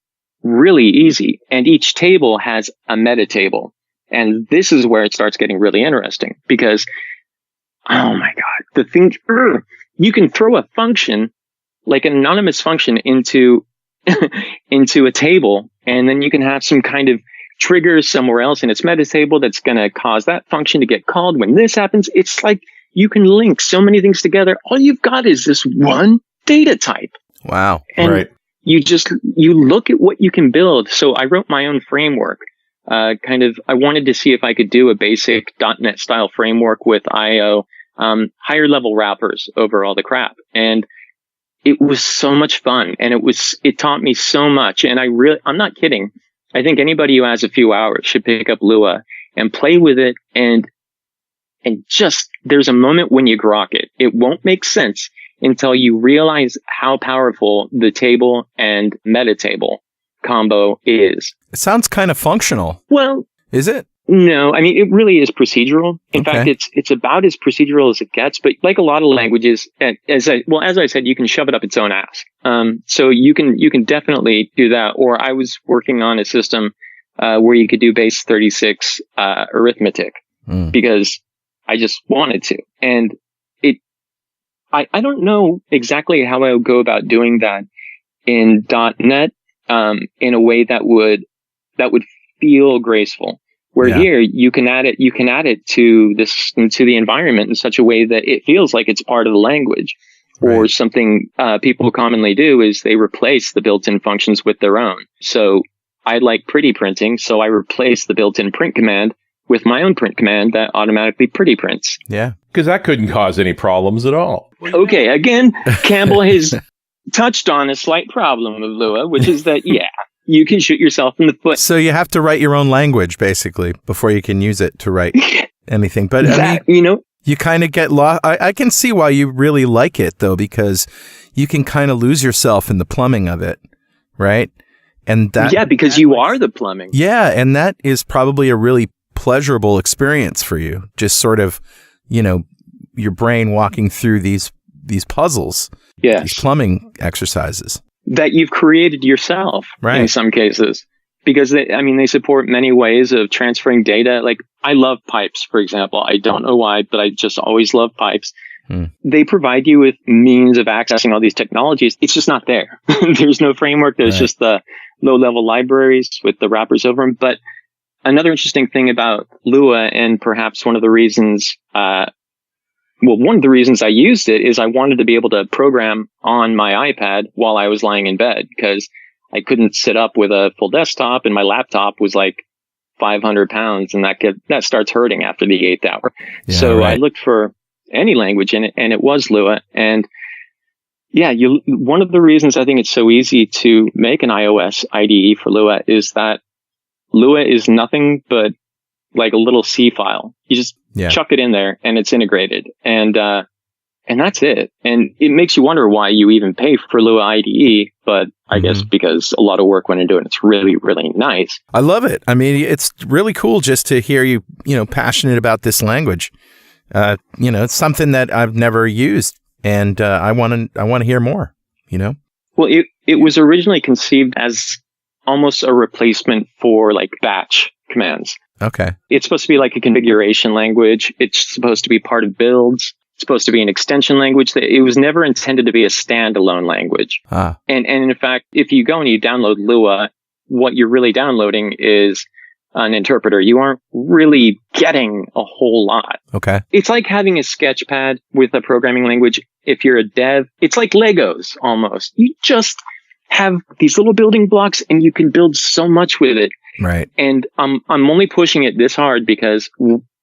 really easy. And each table has a meta table. And this is where it starts getting really interesting because, oh my God, you can throw a function, like an anonymous function into a table, and then you can have some kind of trigger somewhere else in its meta table that's going to cause that function to get called when this happens. It's like you can link so many things together. All you've got is this one data type. Wow. And right. You look at what you can build. So I wrote my own framework. I wanted to see if I could do a basic .NET style framework with IO, higher level wrappers over all the crap. And it was so much fun. And it taught me so much. And I'm not kidding. I think anybody who has a few hours should pick up Lua and play with it. And just, there's a moment when you grok it. It won't make sense until you realize how powerful the table and meta table combo is. It sounds kind of functional. Well, is it? No, it really is procedural. In fact, it's about as procedural as it gets. But like a lot of languages, as I said, you can shove it up its own ass. So you can definitely do that. Or I was working on a system where you could do base 36 arithmetic because I just wanted to. And I don't know exactly how I would go about doing that in .NET in a way that would feel graceful. Where here you can add it to the environment in such a way that it feels like it's part of the language. Right. Or something people commonly do is they replace the built-in functions with their own. So I like pretty printing, so I replace the built-in print command with my own print command that automatically pretty prints. Yeah. Because that couldn't cause any problems at all. Okay, again, Campbell has touched on a slight problem of Lua, which is that, you can shoot yourself in the foot. So you have to write your own language, basically, before you can use it to write anything. But you kind of get lost. I can see why you really like it, though, because you can kind of lose yourself in the plumbing of it, right? And because you are the plumbing. Yeah, and that is probably a really pleasurable experience for you. Just sort of, your brain walking through these puzzles, these plumbing exercises that you've created yourself in some cases, because they support many ways of transferring data. Like I love pipes, for example. I don't know why, but I just always love pipes. They provide you with means of accessing all these technologies. It's just not there. There's no framework. There's just the low level libraries with the wrappers over them. But another interesting thing about Lua, and perhaps one of the reasons I used it is I wanted to be able to program on my iPad while I was lying in bed, because I couldn't sit up with a full desktop and my laptop was like 500 pounds, and that starts hurting after the 8th hour. Yeah, so right. I looked for any language in it, and it was Lua. And yeah, one of the reasons I think it's so easy to make an iOS IDE for Lua is that Lua is nothing but like a little C file. You just chuck it in there and it's integrated. And that's it. And it makes you wonder why you even pay for Lua IDE, but I guess because a lot of work went into it. It's really, really nice. I love it. I mean, it's really cool just to hear you, passionate about this language. It's something that I've never used, and I want to hear more, Well, it was originally conceived as almost a replacement for like batch commands. Okay. It's supposed to be like a configuration language. It's supposed to be part of builds. It's supposed to be an extension language. It was never intended to be a standalone language. And in fact, if you go and you download Lua, what you're really downloading is an interpreter. You aren't really getting a whole lot. Okay. It's like having a sketch pad with a programming language. If you're a dev, it's like Legos almost. You just have these little building blocks and you can build so much with it. Right. And I'm only pushing it this hard because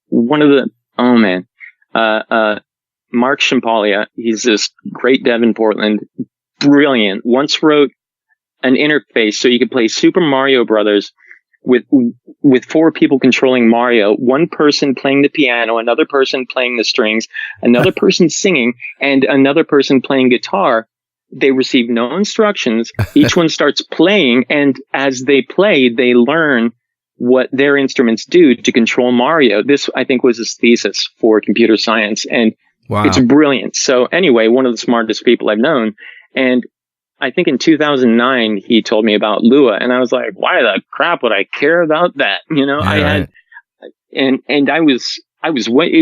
one of the, Mark Champalia, he's this great dev in Portland, brilliant, once wrote an interface so you could play Super Mario Brothers with 4 people controlling Mario, one person playing the piano, another person playing the strings, another person singing, and another person playing guitar. They receive no instructions. Each one starts playing, and as they play, they learn what their instruments do to control Mario. This, I think, was his thesis for computer science, and It's brilliant. So anyway, one of the smartest people I've known, and I think in 2009, he told me about Lua, and I was like, why the crap would I care about that? It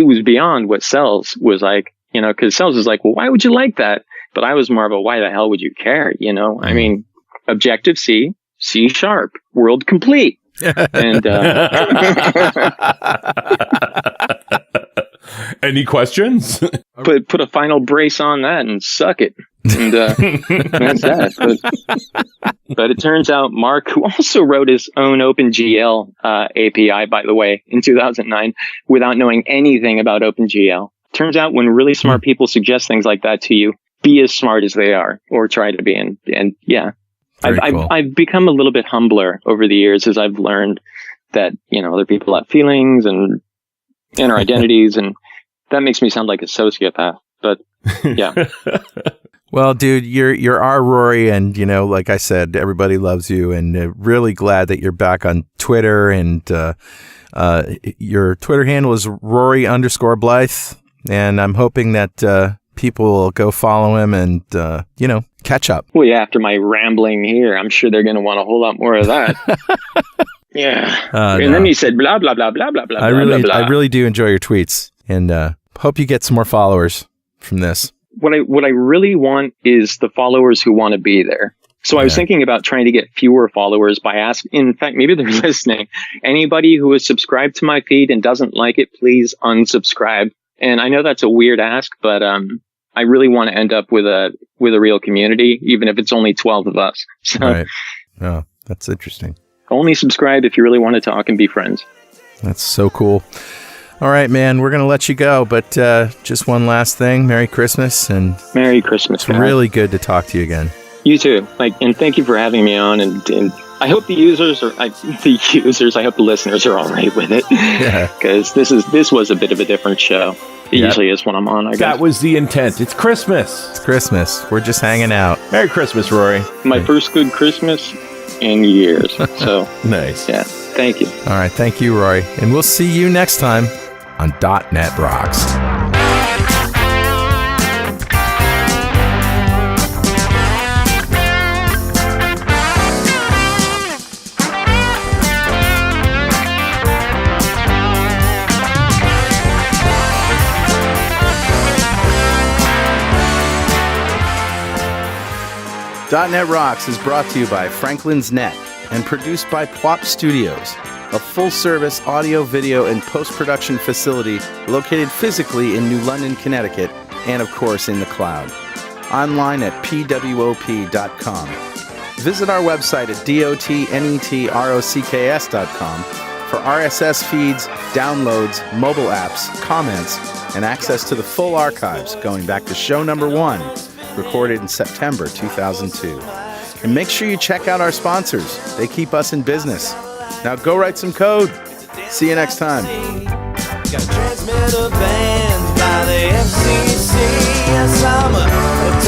was beyond what Cells was like, because Cells was like, well, why would you like that? But I was more of a, why the hell would you care? I mean, Objective-C, C#, world complete. And, any questions? Put a final brace on that and suck it. And that's that. But it turns out Mark, who also wrote his own OpenGL API, by the way, in 2009, without knowing anything about OpenGL. Turns out when really smart people suggest things like that to you, be as smart as they are, or try to be. And yeah, I've become a little bit humbler over the years as I've learned that, other people have feelings and inner identities, and that makes me sound like a sociopath. But yeah. Well, dude, you're our Rory, and like I said, everybody loves you, and really glad that you're back on Twitter, and your Twitter handle is Rory_Blyth, and I'm hoping that people will go follow him and catch up. Well, yeah, after my rambling here, I'm sure they're going to want a whole lot more of that. Yeah. And then he said blah blah blah blah blah blah. I really do enjoy your tweets, and hope you get some more followers from this. What I really want is the followers who want to be there. So I was thinking about trying to get fewer followers by asking, in fact, maybe they're listening. Anybody who is subscribed to my feed and doesn't like it, please unsubscribe. And I know that's a weird ask, but I really want to end up with a real community, even if it's only 12 of us. So right. Oh, that's interesting. Only subscribe if you really want to talk and be friends. That's so cool. All right, man, we're going to let you go, but just one last thing. Merry Christmas. And Merry Christmas. It's really good to talk to you again. You too. And thank you for having me on. And I hope the listeners are all right with it. Yeah. Because this was a bit of a different show. It usually is when I'm on, I guess. That was the intent. It's Christmas. It's Christmas. We're just hanging out. Merry Christmas, Rory. My first good Christmas in years. So nice. Yeah. Thank you. All right. Thank you, Rory. And we'll see you next time on .NET Rocks. .NET Rocks is brought to you by Franklin's Net and produced by Plop Studios, a full-service audio, video, and post-production facility located physically in New London, Connecticut, and of course in the cloud. Online at pwop.com. Visit our website at dotnetrocks.com for RSS feeds, downloads, mobile apps, comments, and access to the full archives going back to show number 1, recorded in September 2002. And make sure you check out our sponsors. They keep us in business. Now go write some code. See you next time. Got a transmitter banned by the FCC. Yes, I'm a